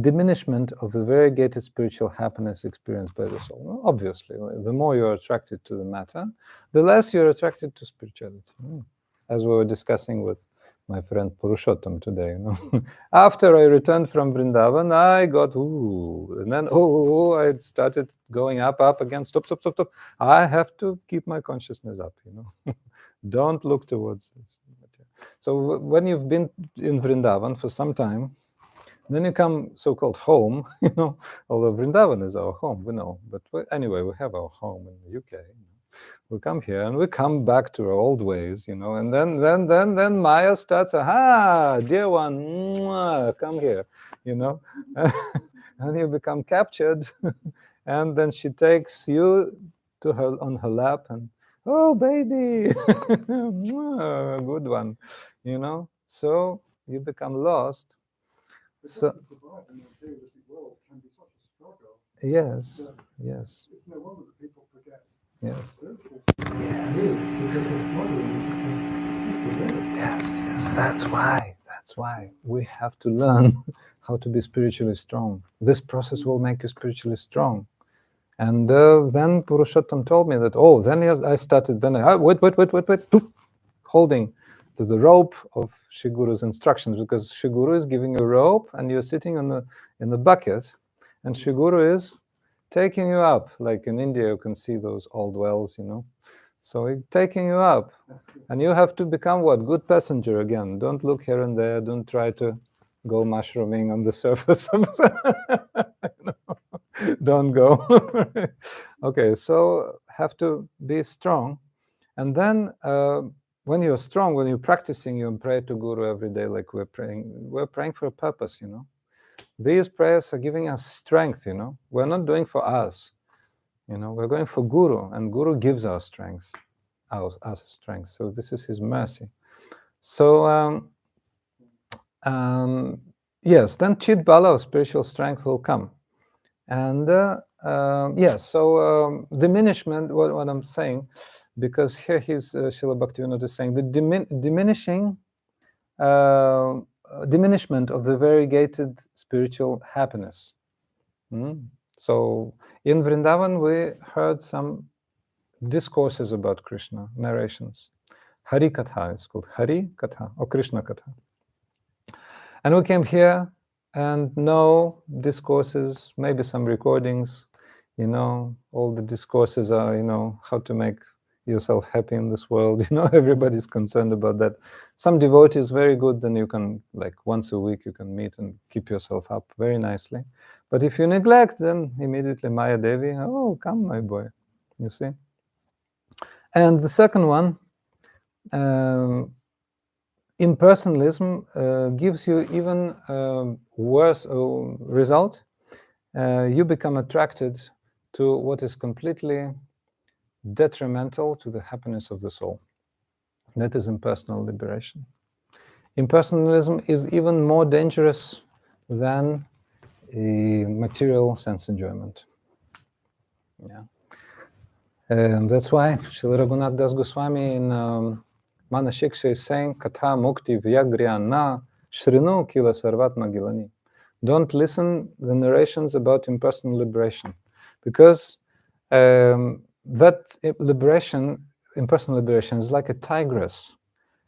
diminishment of the variegated spiritual happiness experienced by the soul. Obviously, the more you're attracted to the matter, the less you're attracted to spirituality. As we were discussing with my friend Purushottam today. After I returned from Vrindavan, I got and then I started going up again. Stop. I have to keep my consciousness up. Don't look towards this. So when you've been in Vrindavan for some time, then you come so-called home, although Vrindavan is our home, we know. But anyway, we have our home in the UK. We come here and we come back to our old ways, and then Maya starts, dear one, come here, and you become captured, and then she takes you to her on her lap and, oh baby, good one, so you become lost. So, to survive in the materialistic world can be such a struggle. Yes. It's no wonder that people forget. Yes. Yes. Yes. That's why we have to learn how to be spiritually strong. This process will make you spiritually strong. And then Purushottam told me that, I started, wait, holding to the rope of Shri Guru's instructions, because Shri Guru is giving you a rope and you're sitting in the bucket, and Shri Guru is taking you up, like in India you can see those old wells, so he's taking you up, and you have to become good passenger again. Don't look here and there, don't try to go mushrooming on the surface of don't go. Okay, so have to be strong, and then when you're strong, when you're practicing, you pray to Guru every day, like we're praying for a purpose, These prayers are giving us strength, We're not doing for us, We're going for Guru, and Guru gives us strength, So this is his mercy. So, yes, then Chit Bala, spiritual strength, will come. And yes, so diminishment, what I'm saying, because here he's Srila Bhaktivinoda is saying the diminishment of the variegated spiritual happiness. So in Vrindavan we heard some discourses about Krishna, narrations. Hari Katha, it's called Hari Katha or Krishna Katha. And we came here and know discourses, maybe some recordings, all the discourses are, how to make yourself happy in this world, everybody's concerned about that. Some devotee is very good, then you can, like once a week, you can meet and keep yourself up very nicely. But if you neglect, then immediately Maya Devi, oh, come my boy, you see. And the second one, impersonalism gives you even worse result. You become attracted to what is completely detrimental to the happiness of the soul. That is impersonal liberation. Impersonalism is even more dangerous than material sense enjoyment. Yeah. That's why Srila Raghunath Das Goswami in Manashiksha is saying, Katha Mukti Vyagriyana Shrinu Kila Sarvatma Gilani. Don't listen the narrations about impersonal liberation, because that liberation, impersonal liberation, is like a tigress,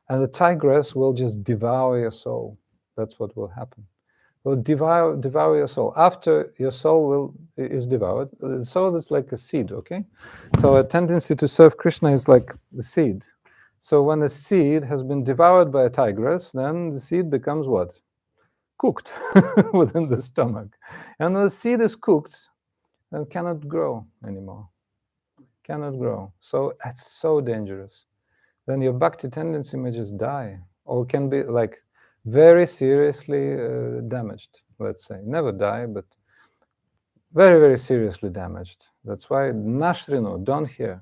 and the tigress will just devour your soul. That's what will happen. Will devour your soul. After your soul is devoured, the soul is like a seed, okay? So a tendency to serve Krishna is like the seed. So when a seed has been devoured by a tigress, then the seed becomes what? Cooked within the stomach. And when the seed is cooked, then cannot grow anymore. Cannot grow. So that's so dangerous. Then your bhakti tendency may just die, or can be like very seriously damaged, let's say. Never die, but very, very seriously damaged. That's why nashrino, don't hear.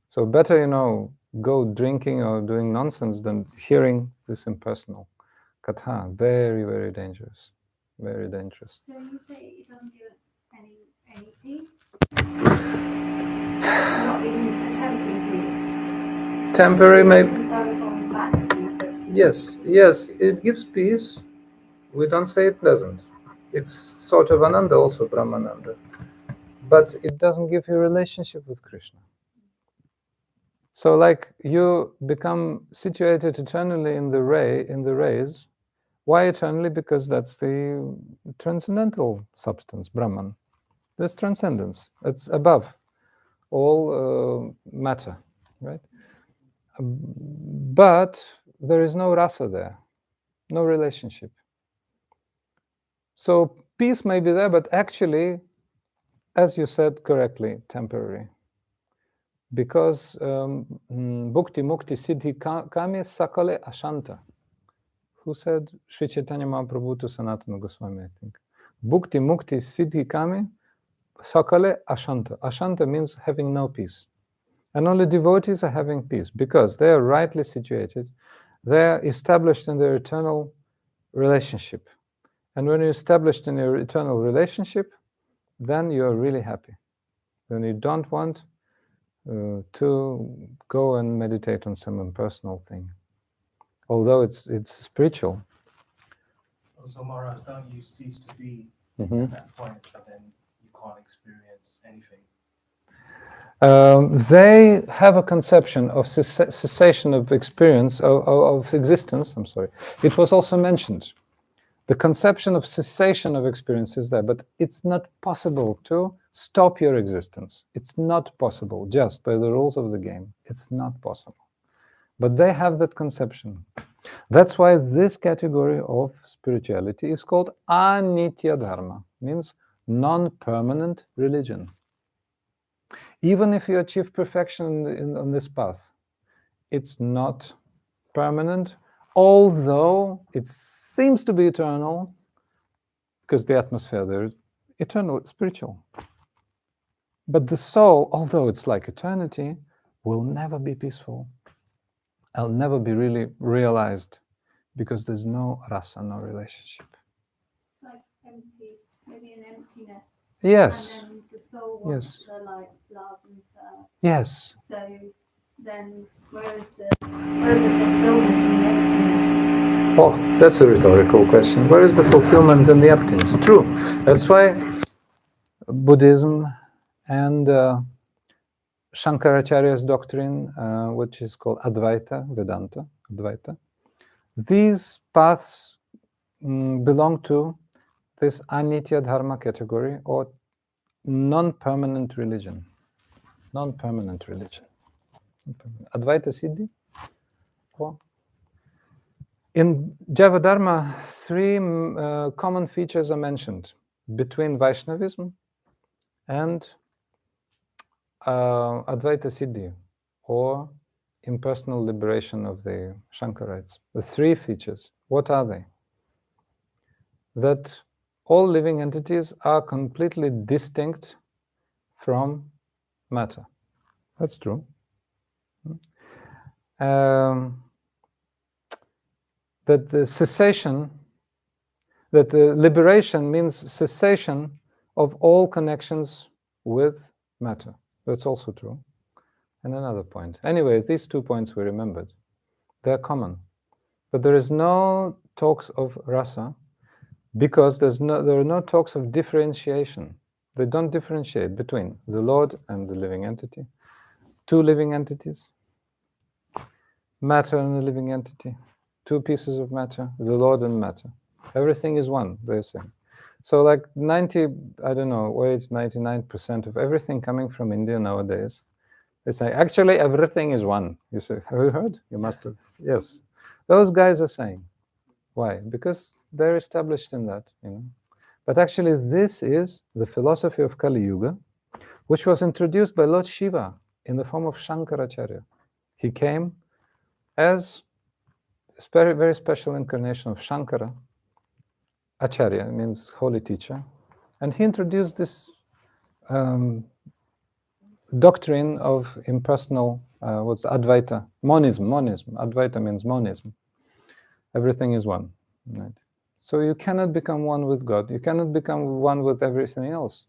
So better, go drinking or doing nonsense than hearing this impersonal katha. Very, very dangerous. Very dangerous. So you say it doesn't give any peace? Not even a temporary peace. Temporary, maybe. Going back to Yes, it gives peace. We don't say it doesn't. It's sort of ananda, also Brahmananda. But it doesn't give you a relationship with Krishna. So like you become situated eternally in the rays. Why eternally? Because that's the transcendental substance, Brahman. There's transcendence. It's above all matter, right? But there is no rasa there, no relationship. So peace may be there, but actually, as you said correctly, temporary. Because bhukti mukti siddhi kami sakale ashanta. Who said? Sri Chaitanya Mahaprabhu to Sanatana Goswami, I think. Bhukti mukti siddhi kami sakale ashanta. Ashanta means having no peace. And only devotees are having peace because they are rightly situated. They are established in their eternal relationship. And when you're established in your eternal relationship, then you're really happy. Then you don't want to go and meditate on some impersonal thing. Although it's spiritual. So Maharaj, don't you cease to be at that point, but then you can't experience anything? They have a conception of cessation of experience, of existence. I'm sorry. It was also mentioned. The conception of cessation of experience is there, but it's not possible to stop your existence. It's not possible just by the rules of the game. It's not possible. But they have that conception. That's why this category of spirituality is called anitya dharma, means non-permanent religion. Even if you achieve perfection on this path, it's not permanent, although it seems to be eternal, because the atmosphere there is eternal, it's spiritual. But the soul, although it's like eternity, will never be peaceful. I'll never be really realized, because there's no rasa, no relationship. Like empty, maybe an emptiness. Yes. And then the soul wants Yes. to like love and serve. Yes. So then where is the fulfillment in the emptiness? Oh, that's a rhetorical question. Where is the fulfillment in the emptiness? True. That's why Buddhism and Shankaracharya's doctrine, which is called Advaita, Vedanta, Advaita, these paths belong to this anitya dharma category, or non-permanent religion. Non-permanent religion. Advaita Siddhi. Or in Javadharma, three common features are mentioned between Vaishnavism and Advaita Siddhi, or impersonal liberation of the Shankarites. The three features, what are they? That all living entities are completely distinct from matter. That's true. That the cessation, that the liberation means cessation of all connections with matter. That's also true. And another point. Anyway, these 2 points we remembered. They're common. But there is no talks of rasa, because there are no talks of differentiation. They don't differentiate between the Lord and the living entity, two living entities, matter and a living entity, two pieces of matter, the Lord and matter. Everything is one, they're saying. So like 99% of everything coming from India nowadays, they say, actually everything is one. You say, have you heard? You must have. Yes. Those guys are saying. Why? Because they're established in that, But actually this is the philosophy of Kali Yuga, which was introduced by Lord Shiva in the form of Shankaracharya. He came as a very, very special incarnation of Shankara. Acharya means holy teacher. And he introduced this doctrine of impersonal, what's Advaita? Monism. Advaita means monism. Everything is one. Right? So you cannot become one with God. You cannot become one with everything else.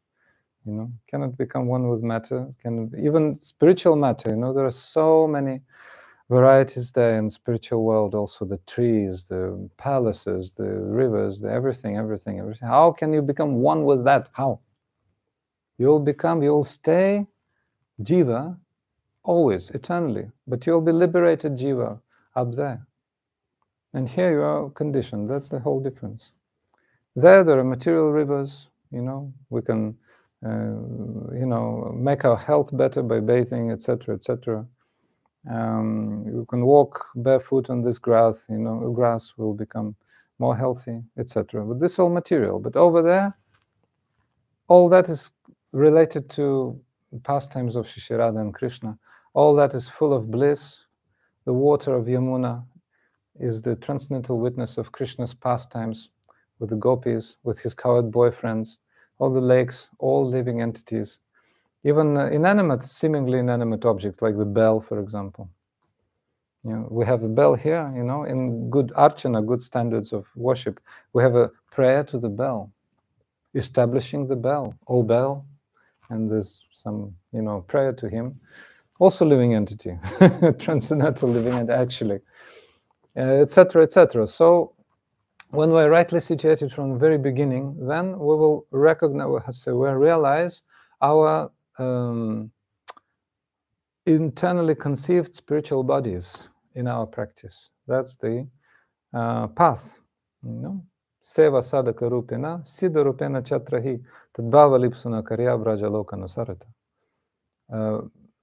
Cannot become one with matter. Even spiritual matter. There are so many varieties there in the spiritual world. Also the trees, the palaces, the rivers, the everything. How can you become one with that? How? You'll stay Jiva always, eternally. But you'll be liberated Jiva up there. And here you are conditioned. That's the whole difference. There are material rivers, we can, make our health better by bathing, etc., etc. You can walk barefoot on this grass, grass will become more healthy, etc. But this is all material. But over there, all that is related to pastimes of Shishirada and Krishna. All that is full of bliss. The water of Yamuna is the transcendental witness of Krishna's pastimes with the gopis, with his cowherd boyfriends, all the lakes, all living entities, even seemingly inanimate objects like the bell, for example. We have a bell here, in good archana, good standards of worship. We have a prayer to the bell, establishing the bell, O bell, and there's some, prayer to him. Also living entity, transcendental living entity, actually. Etc., etc. So when we're rightly situated from the very beginning, then we will realize our internally conceived spiritual bodies in our practice. That's the path. Seva sadhaka rupena, siddha rupena chatrahi, tadbhava lipsuna karya vraja lokana sarata.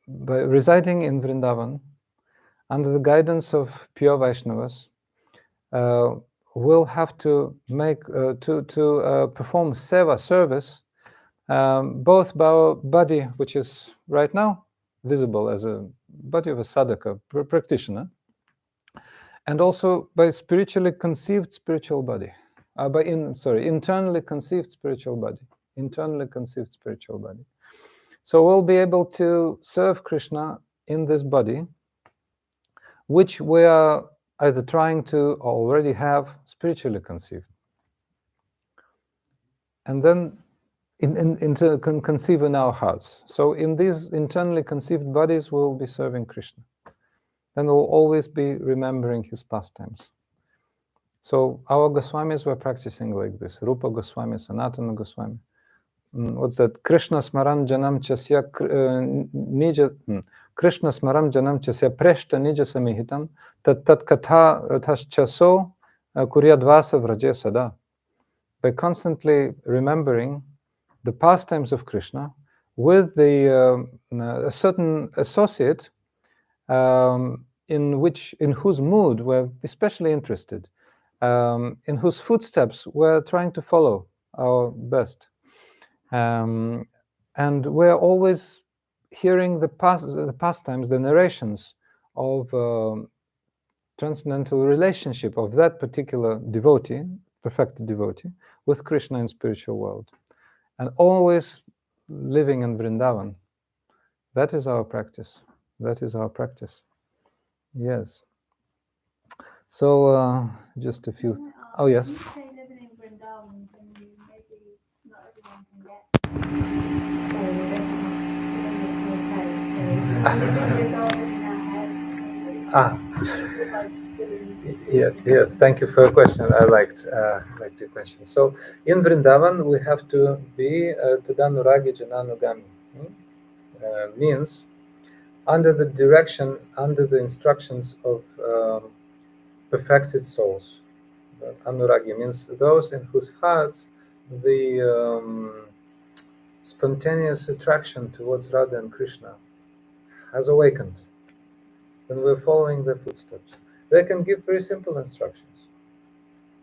By residing in Vrindavan, under the guidance of pure Vaishnavas, we'll have to perform seva, service, both by our body, which is right now visible as a body of a sadhaka, practitioner, and also by spiritually conceived spiritual body, internally conceived spiritual body, So we'll be able to serve Krishna in this body, which we are either trying to or already have spiritually conceived. And then conceive in our hearts. So in these internally conceived bodies, we will be serving Krishna. Then we'll always be remembering his pastimes. So our Goswamis were practicing like this. Rupa Goswami, Sanatana Goswami. What's that? Krishna smaram janam chasya Krishna smaram janam chasya preshta nija samihitam tat katha taschaso Kuryadvasa vraje sada. By constantly remembering the pastimes of Krishna with a certain associate in whose mood we're especially interested, in whose footsteps we're trying to follow our best. And we're always hearing the pastimes, the narrations of transcendental relationship of that particular devotee, perfected devotee, with Krishna in spiritual world. And always living in Vrindavan. That is our practice. That is our practice. Yes. So just a few. Oh yes. When you say living in Vrindavan, then you maybe not everyone can get. So there's only a small place. So you live in Vrindavan in our head. Like doing. Yes. Thank you for your question. I liked your question. So in Vrindavan, we have to be Tadanuragi Jananugami. Means under the direction, under the instructions of perfected souls. Anuragi means those in whose hearts the spontaneous attraction towards Radha and Krishna has awakened. Then we're following their footsteps. They can give very simple instructions.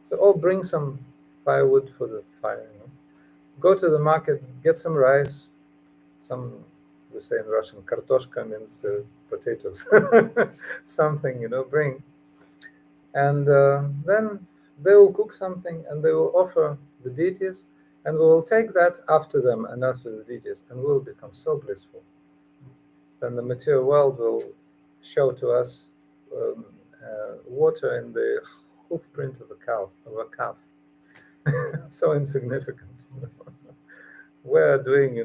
So, bring some firewood for the fire. Go to the market, get some rice, we say in Russian, kartoshka means potatoes, something, bring. And then they will cook something and they will offer the deities, and we will take that after them and after the deities, and we will become so blissful. Then the material world will show to us water in the hoof print of a calf. So insignificant. We're doing,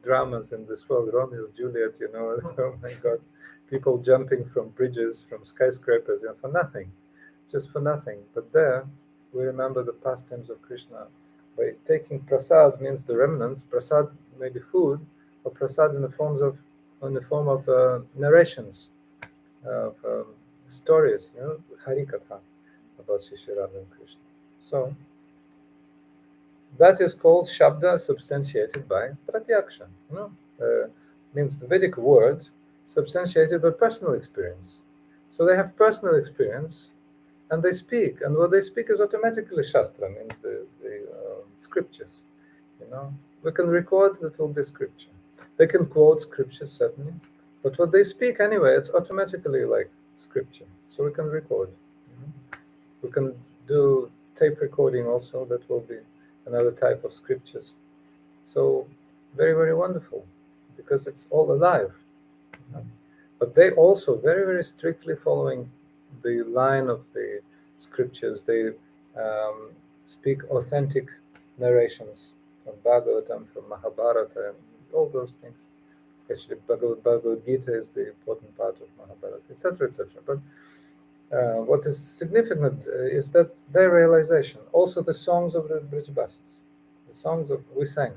dramas in this world, Romeo, Juliet, oh my God, people jumping from bridges, from skyscrapers, for nothing, just for nothing. But there, we remember the pastimes of Krishna. By taking prasad, means the remnants, prasad may be food, or prasad in the form of narrations, of stories, Harikatha about Shri Radha and Krishna. So, that is called Shabda substantiated by Pratyaksha. Means the Vedic word substantiated by personal experience. So they have personal experience and they speak. And what they speak is automatically Shastra, means the scriptures. We can record, that will be scripture. They can quote scriptures, certainly. But what they speak anyway, it's automatically like scripture. So we can record. We can do tape recording also, that will be another type of scriptures. So very, very wonderful, because it's all alive. But they also very, very strictly following the line of the scriptures. They speak authentic narrations from Bhagavatam, from Mahabharata, and all those things. Actually, Bhagavad Gita is the important part of Mahabharata, etc., etc. But what is significant is that their realization, also the songs of the Brijbasis, the songs we sang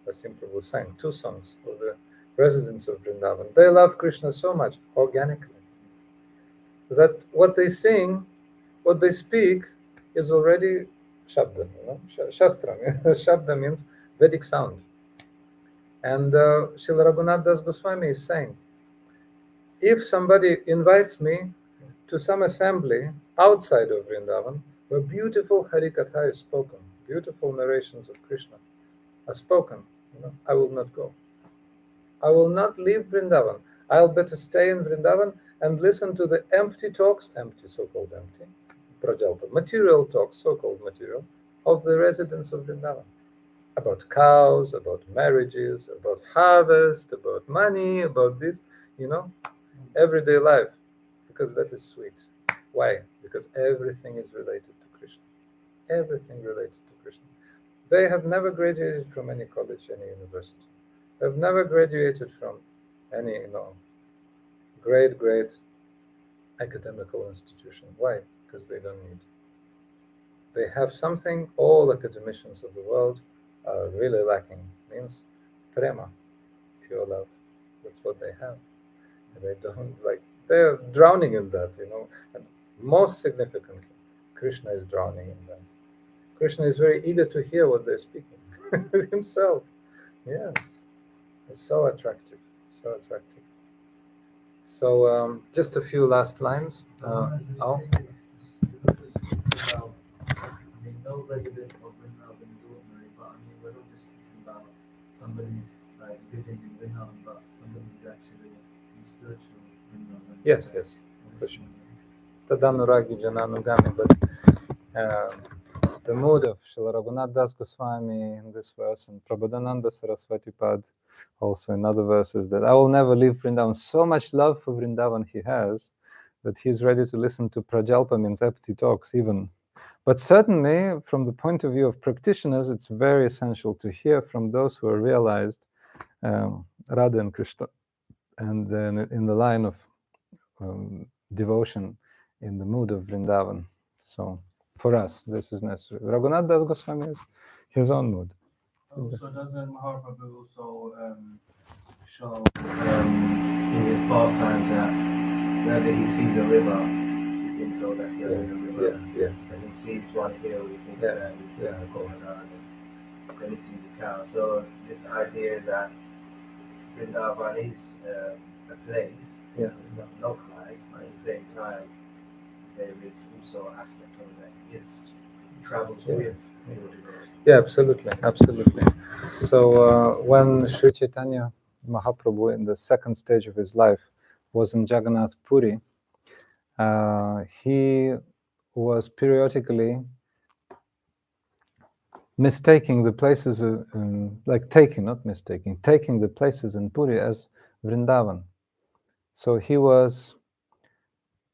2 songs of the residents of Vrindavan. They love Krishna so much, organically, that what they sing, what they speak, is already Shabda, Shastra. Shabda means Vedic sound. And Srila Raghunath Das Goswami is saying, if somebody invites me to some assembly outside of Vrindavan, where beautiful Harikatha is spoken, beautiful narrations of Krishna are spoken, I will not go. I will not leave Vrindavan. I'll better stay in Vrindavan and listen to the empty talks, so-called empty, prajalpa, material talks, so-called material, of the residents of Vrindavan. About cows, about marriages, about harvest, about money, about this, everyday life. Because that is sweet. Why? Because everything is related to Krishna. Everything related to Krishna. They have never graduated from any college, any university. They have never graduated from any, great academical institution. Why? Because they don't need. They have something all academicians of the world are really lacking. Means prema, pure love. That's what they have. And they don't they're drowning in that, and most significantly, Krishna is drowning in that. Krishna is very eager to hear what they're speaking himself. Yes, it's so attractive, so attractive. So just a few last lines. I mean, no resident of Vrindavan is ordinary, but I mean, we're not just talking about somebody who's like living in Vrindavan, but somebody who's actually in spiritual Vrindavan. Yes, yes, for sure. Tadanuragi Jananugami, but the mood of Srila Raghunath Das Goswami in this verse, and Prabodhananda Saraswati Pad also in other verses, that I will never leave Vrindavan. So much love for Vrindavan he has that he's ready to listen to Prajalpa, means empty talks even. But certainly, from the point of view of practitioners, it's very essential to hear from those who are realized Radha and Krishna, and then in the line of devotion in the mood of Vrindavan. So for us, this is necessary. Raghunath Das Goswami has his own mood. So doesn't Mahaprabhu also show in his pastimes that whenever he sees a river, he thinks, oh, that's the river. Yeah. And he sees one hill, he thinks that it's the Govardhan. Then he sees a cow. So this idea that Vrindavan is a place, it's not localized, but at the same time, there is also an aspect of that is travels with. Yeah, absolutely. So when Sri Chaitanya Mahaprabhu in the second stage of his life was in Jagannath Puri, he was periodically taking the places in Puri as Vrindavan. So he was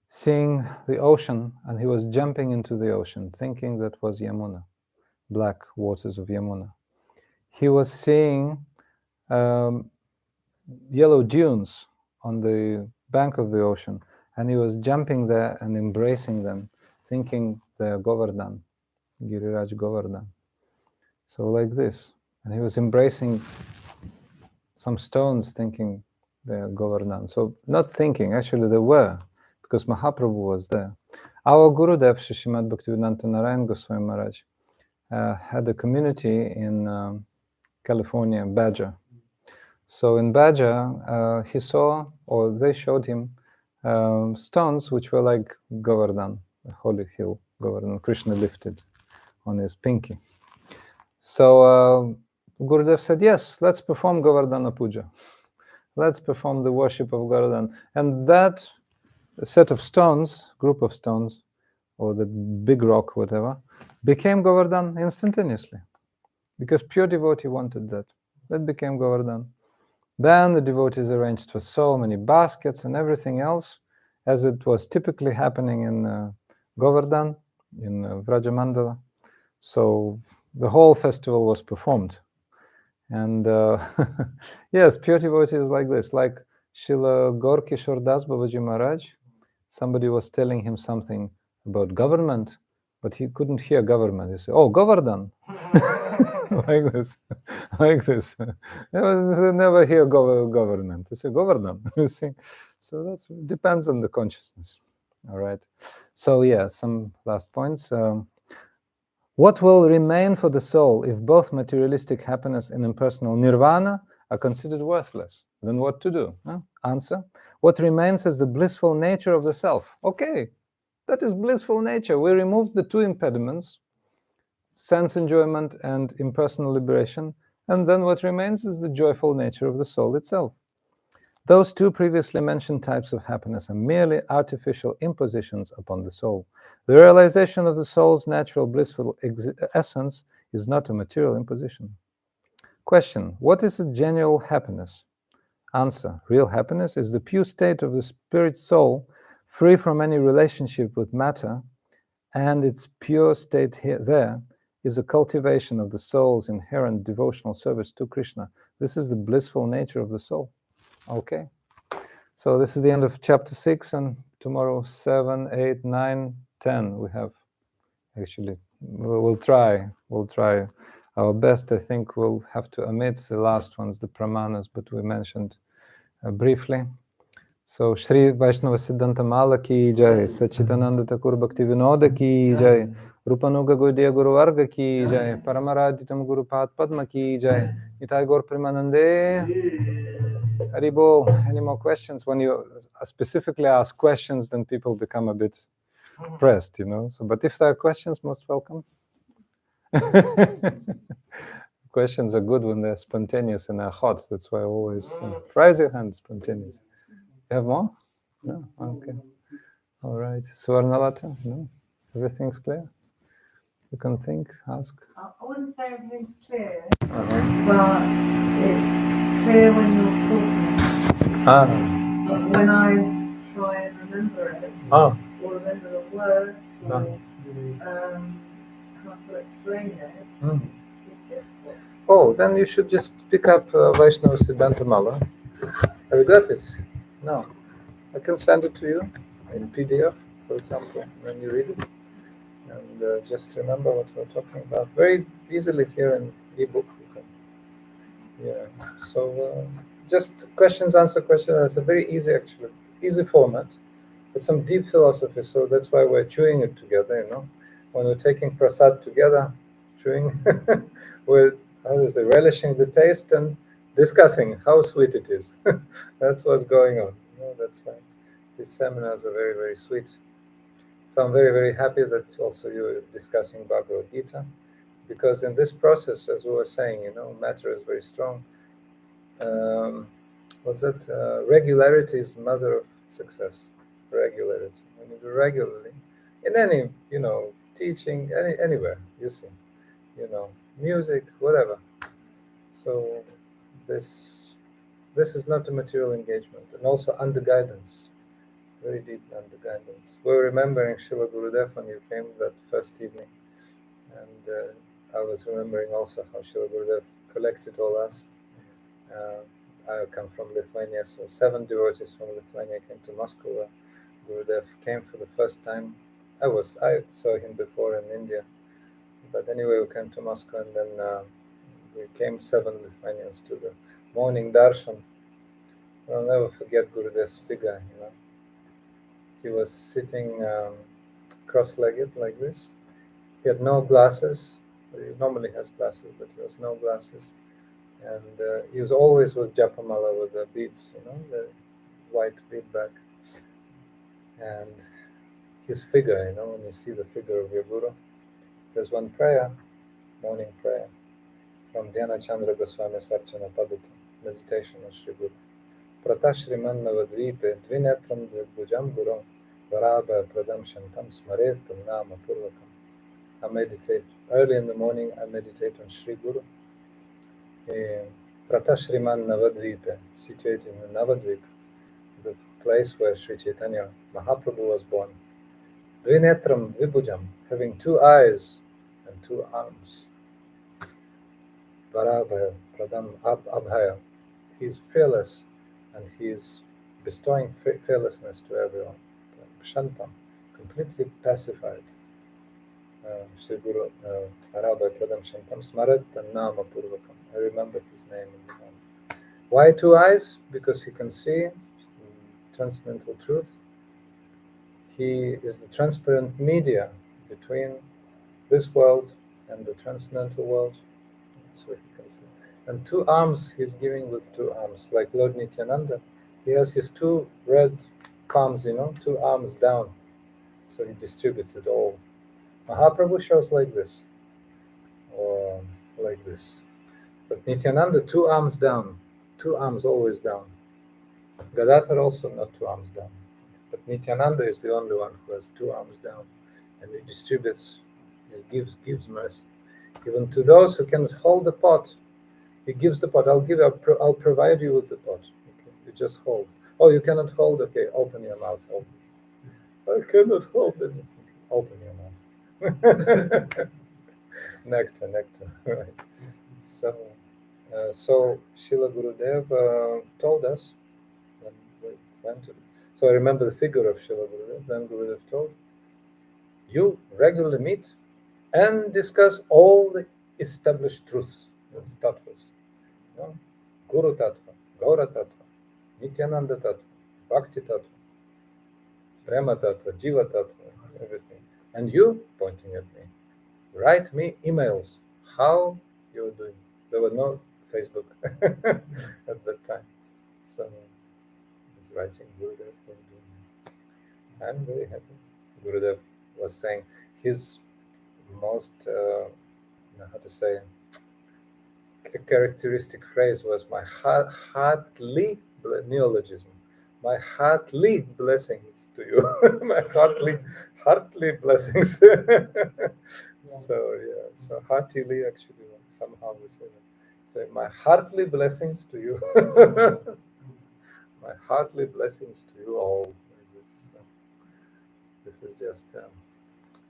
seeing the ocean and he was jumping into the ocean, thinking that was Yamuna, black waters of Yamuna. He was seeing yellow dunes on the bank of the ocean, and he was jumping there and embracing them, thinking they're Govardhan, Giriraj Govardhan. So like this. And he was embracing some stones, thinking they're Govardhan. So not thinking, actually they were, because Mahaprabhu was there. Our Gurudev, Srimad Bhaktivinoda Goswami Maharaj, had a community in California, Badger. So in Badger, he saw, or they showed him, stones which were like Govardhan, a holy hill, Govardhan, Krishna lifted on his pinky. So Gurudev said, yes, let's perform Govardhana Puja. Let's perform the worship of Govardhan. And that set of stones, group of stones, or the big rock, whatever, became Govardhan instantaneously. Because pure devotee wanted that. That became Govardhan. Then the devotees arranged for so many baskets and everything else, as it was typically happening in Govardhan, in Vrajamandala. So the whole festival was performed. And yes, pure devotees like this, like Srila Gaur Kishore Das Babaji Maharaj. Somebody was telling him something about government, but he couldn't hear government. He said, oh, Govardhan. like this. Never hear government. He said, Govardhan. You see? So that depends on the consciousness. All right. So yeah, some last points. What will remain for the soul if both materialistic happiness and impersonal nirvana are considered worthless? Then what to do? Answer. What remains is the blissful nature of the self. Okay, that is blissful nature. We removed the two impediments, sense enjoyment and impersonal liberation, and then what remains is the joyful nature of the soul itself. Those two previously mentioned types of happiness are merely artificial impositions upon the soul. The realization of the soul's natural blissful essence is not a material imposition. Question: what is a genuine happiness? Answer: real happiness is the pure state of the spirit soul, free from any relationship with matter, and its pure state there is a cultivation of the soul's inherent devotional service to Krishna. This is the blissful nature of the soul. Okay, so this is the end of chapter 6, and tomorrow 7, 8, 9, 10 we have. Actually, we'll try our best. I think we'll have to omit the last ones, the pramanas, but we mentioned briefly. So Shri Vaisnava-siddhanta-mala ki jai, Sachidananda Thakura Bhaktivinoda ki jai, Rupanuga Gaudiya Guru Varga ki jai, Paramaraditam Guru Pad Padma ki jai, Nitai Gaur Premanande. Haribol. Any more questions? When you specifically ask questions, then people become a bit pressed, So, but if there are questions, most welcome. Questions are good when they're spontaneous and they're hot. That's why I always raise your hand, spontaneous. You have more? No? Okay. All right. Swarnalata? No? Everything's clear? You can think, ask. I wouldn't say everything's clear, but it's clear when you're talking. But when I try and remember it, or remember the words, or how to explain it, it's difficult. Oh, then you should just pick up Vaisnava-siddhanta-mala. Have you got it? No. I can send it to you in PDF, for example, when you read it. And just remember what we're talking about. Very easily here in ebook. So just questions, answer questions. It's a very easy format. But some deep philosophy. So that's why we're chewing it together, When we're taking prasad together, chewing, we're relishing the taste and discussing how sweet it is. That's what's going on. That's why these seminars are very, very sweet. So I'm very, very happy that also you're discussing Bhagavad Gita, because in this process, as we were saying, matter is very strong. Regularity is the mother of success. Regularity. When you do regularly, in any, teaching, anywhere, you see, music, whatever. So this is not a material engagement, and also under guidance. Very deep under guidance. We're remembering Srila Gurudev when you came that first evening, and I was remembering also how Srila Gurudev collected all us. I come from Lithuania, so 7 devotees from Lithuania came to Moscow. Gurudev came for the first time. I saw him before in India, but anyway, we came to Moscow, and then we came 7 Lithuanians to the morning darshan. I'll never forget Gurudev's figure. He was sitting cross-legged like this. He had no glasses. He normally has glasses, but he has no glasses. And he was always with japamala, with the beads, the white bead bag. And his figure, when you see the figure of your Guru, there's one prayer, morning prayer, from Dhyana Chandra Goswami Sarchana Padati, meditation of Sri Guru. Prata Shriman Navadvipe, Dvinetram Dvibhujam Guru, Varabha Pradam Shantam Smaretam Nama Purvakam. I meditate, early in the morning, I meditate on Sri Guru. Prata Shriman Navadvipe, situated in the Navadvip, the place where Sri Chaitanya Mahaprabhu was born. Dvinetram Dvibhujam, having 2 eyes and 2 arms. Varabhaya Pradam Abhaya. He is fearless, and he is bestowing fearlessness to everyone. Shantam, completely pacified. Sri Guru Varabhaya Pradam Shantam Smarat Nama Purvakam. I remember his name. Why 2 eyes? Because he can see transcendental truth. He is the transparent media between this world and the transcendental world. So he can see. And 2 arms he's giving with 2 arms. Like Lord Nityananda, he has his 2 red palms, 2 arms down. So he distributes it all. Mahaprabhu shows like this, or like this. But Nityananda, 2 arms down, 2 arms always down. Gadadhar also not 2 arms down. But Nityananda is the only one who has 2 arms down, and he distributes, he gives mercy. Even to those who cannot hold the pot, he gives the pot. I'll provide you with the pot. Okay, you just hold. Oh, you cannot hold? Okay, open your mouth. Hold it. I cannot hold anything. Open your mouth. nectar. Right. So Srila Gurudev told us when we went to. So I remember the figure of Srila Gurudev. Then Gurudev told, you regularly meet and discuss all the established truths. That's tattvas. Guru tattva, Gaura tattva, Nityananda tattva, Bhakti Tattva, Prema Tattva, Jiva Tattva, everything. And you pointing at me. Write me emails. How you're doing? There was no Facebook at that time. So I was writing Gurudev. I'm very happy. Gurudev was saying his most, how to say, characteristic phrase was my heartly neologism. My heartly blessings to you. My heartly blessings. So heartily actually somehow we say that. So my heartly blessings to you. My heartly blessings to you all. This is just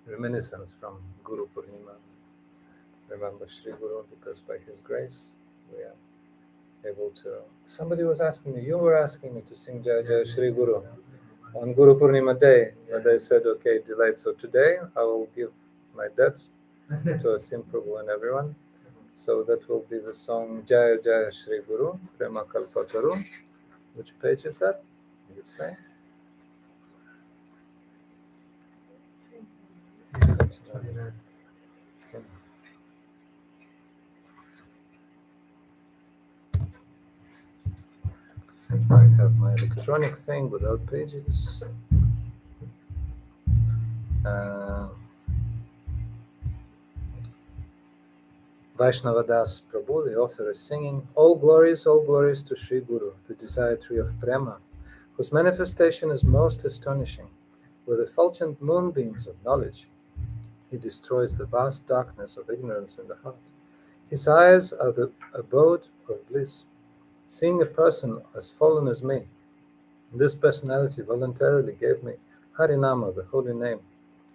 reminiscence from Guru Purnima. Remember Sri Guru, because by his grace we are able to. Somebody was asking me, you were asking me to sing Jaya Jaya Sri Guru on Guru Purnima day, and I said, okay, delayed. So today I will give my debt to Asim Prabhu and everyone. So that will be the song Jaya Jaya Sri Guru, Prema Kalpataru. Which page is that? You say? I have my electronic thing without pages. Vaisnava-Das Prabhu, the author, is singing, all glories to Sri Guru, the desired tree of Prema, whose manifestation is most astonishing. With effulgent moonbeams of knowledge, he destroys the vast darkness of ignorance in the heart. His eyes are the abode of bliss. Seeing a person as fallen as me, this personality voluntarily gave me Harinama, the holy name,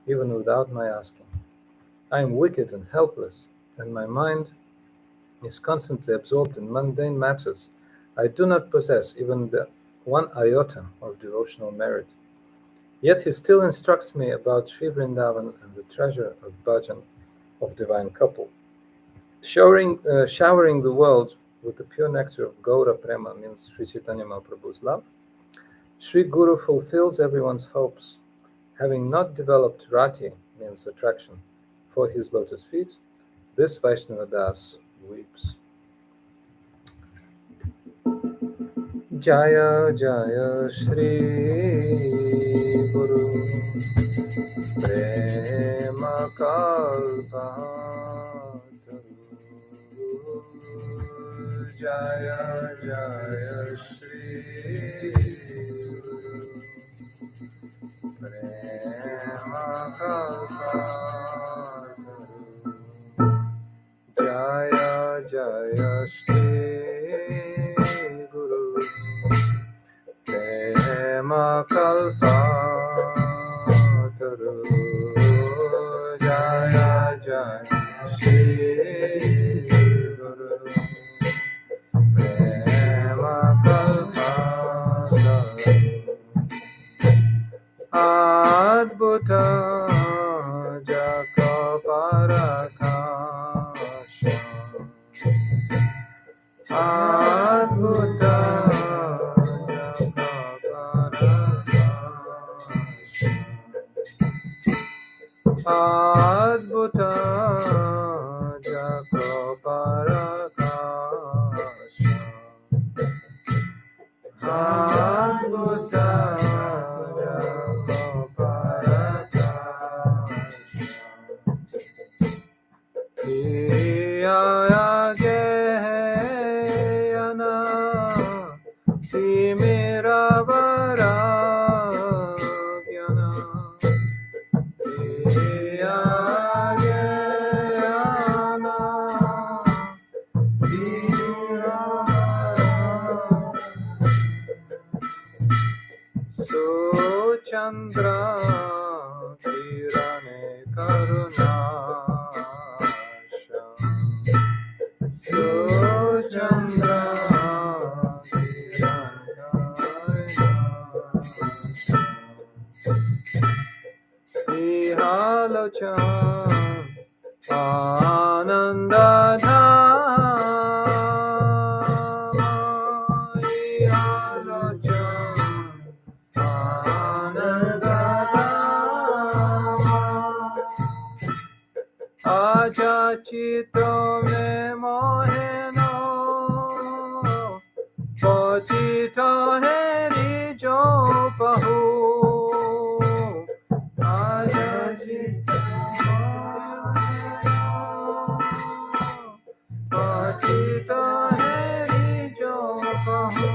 even without my asking. I am wicked and helpless, and my mind is constantly absorbed in mundane matters. I do not possess even the one iota of devotional merit. Yet he still instructs me about Sri Vrindavan and the treasure of bhajan of divine couple. Showering the world with the pure nectar of Gaura Prema means Sri Chaitanya Mahaprabhu's love. Sri Guru fulfills everyone's hopes. Having not developed rati means attraction for his lotus feet, this Vaishnava-Das weeps. Jaya Jaya Shri Guru Prema Kalpataru Jaya Jaya Shri Guru Prema Kalpataru Jaya Jaya Shri Guru Prema Kalpataru Jaya Jaya Shri Guru Prema Kalpataru Adbhuta Jakaparakasha Adbhuta Jakaparakasha Adbhuta Jakaparakasha Adbhuta Iyaya Geyana Timira Varagyana Iyaya Geyana Timira Varagyana Suchandra Kirane Karuna Suchandra Ihalochan Anandadhama Ihalochan Chito me moheno Potito heri jo pahu Aja chito moheno Potito heri jo pahu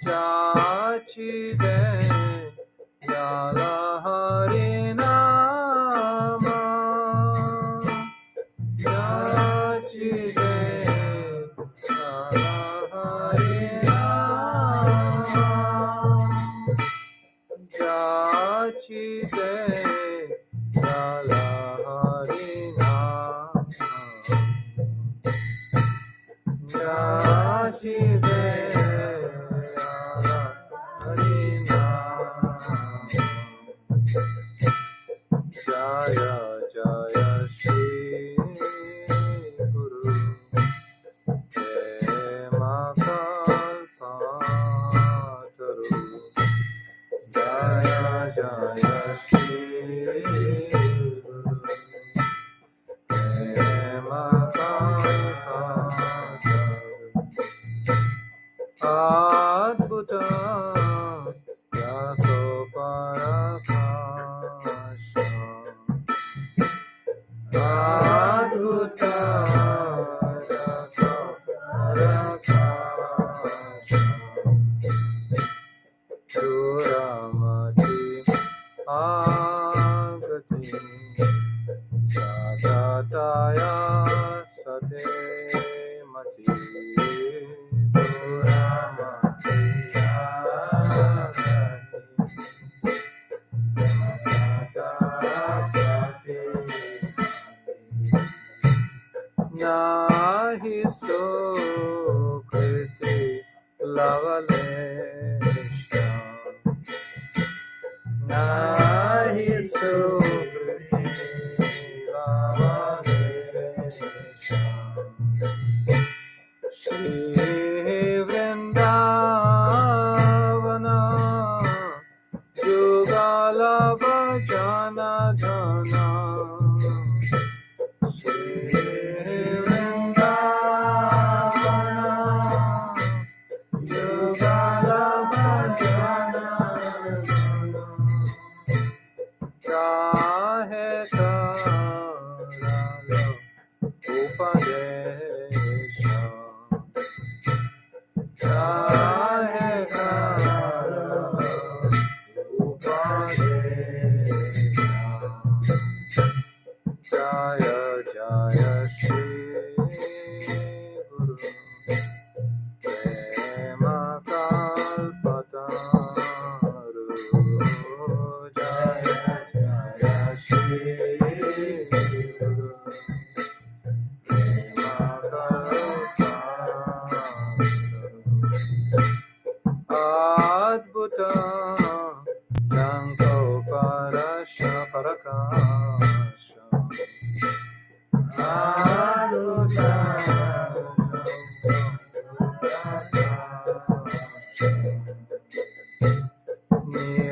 Jachi de Yala Harinama Jachi de Yala Harinama Jachi de Yala Harinama Jachi de Jaya Jaya Shri Guru Prema Kalpataru Jaya Jaya Shri Guru Prema Kalpataru Adbhuta Yato Parakasha Adbhuta Yato Parakasha Suramati Agati Sagataya Sate Mati Suramati Agati Nahi Sukriti Lavalesha Nahi Sukriti Lavalesha Shri Vrindavana Jugala Bhajana Dhana Jaya Jaya Shri Guru Prema Kalpataru Jaya Jaya Shri Guru Prema Kalpataru Adbhuta Janko Parasha Parakasha Adbhuta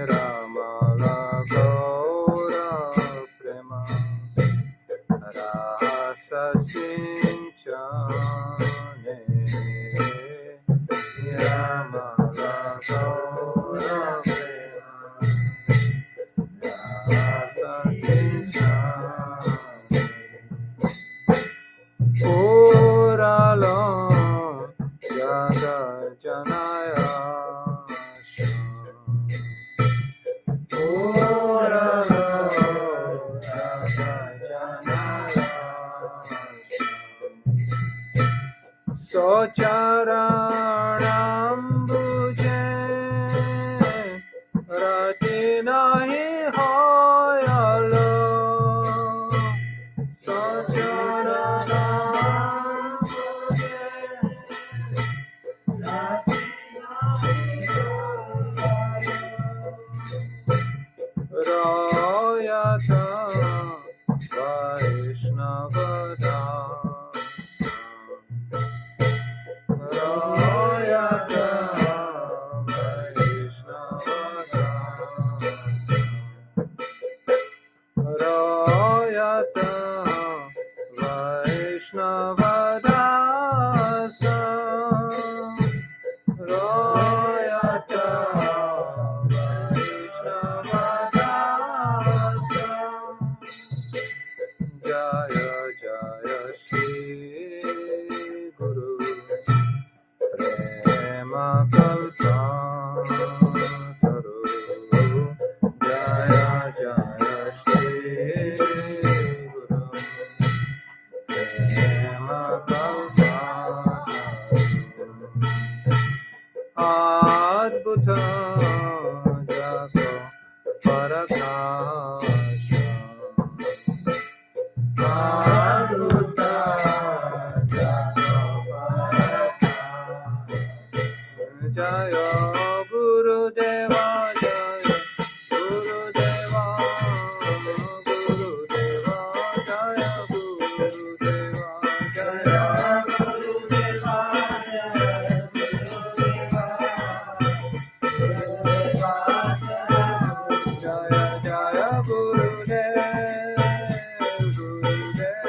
Niramala Gaura Prema Rasa Sinchane Niramala Gaura Prema Rasa Sinchane Oralo Jaga Janaya Oralo Jaga Janaya Socharanam Bhuje Rati nahi hoyalo Socharanam Bhuje Rati nahi hoyalo Royata Vaisnava-siddhanta Royata Vaisnava-siddhanta Royata Parakasha Adhuta Jaya Gurudeva Jaya Gurudeva Gurudeva Jaya Gurudeva Jaya Gurudeva Jaya Jaya Gurudev Gurudev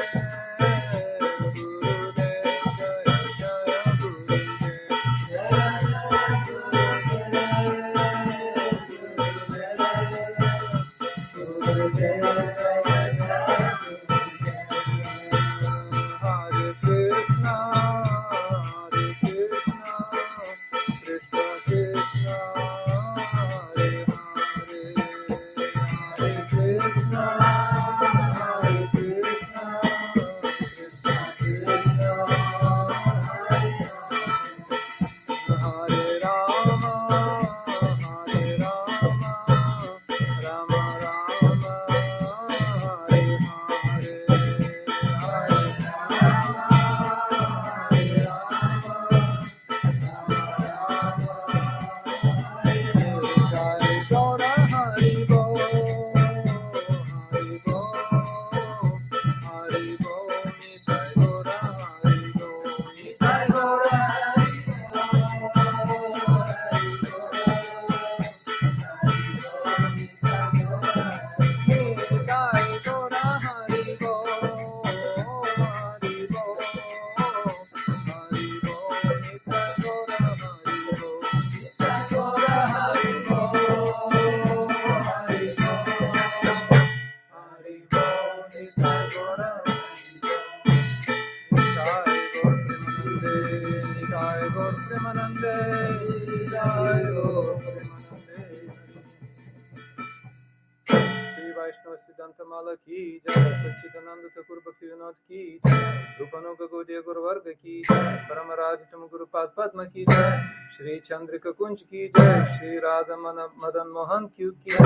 Hare Krishna, Hare Krishna, Krishna Krishna, Hare Hare, Hare Krishna, Hare Krishna, Krishna Krishna, Hare Rama, Hare Rama, Rama Rama, Hare Hare, Hare Jai Gaura Hari Bo, Hari Bo, Hari Bo, Nitai Gaura Hari Bo, Nitai Gaura Hari Bo, Hari Bo, Nitai Gaura Hari Bo, Hari Bo, Hari Bo, Nitai Gaura Hari Bo, Nitai Gaura Hari Bo, Hari Bo, Hari Bo, Nitai Gaura Nitai Gaur Premanande, Nitai Gaur Premanande. Shri Vaisnava-siddhanta-mala ki jai, Satchitananda Thakur Bhaktivinoda ki jai, Rupanuga Gaudiya Guru Varga ki jai, Paramaraditam Guru Pad Padma ki jai, Shri Chandrika Kunj ki jai, Shri Radha Madan Mohan ki jai,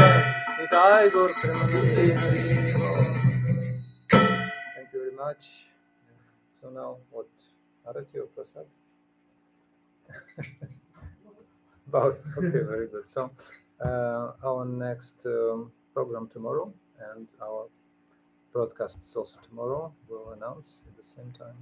Nitai Gaur Premanande. Thank you very much. So now what? Arati or Prasad? Both. Okay, very good. So our next program tomorrow, and our broadcast is also tomorrow. We'll announce at the same time.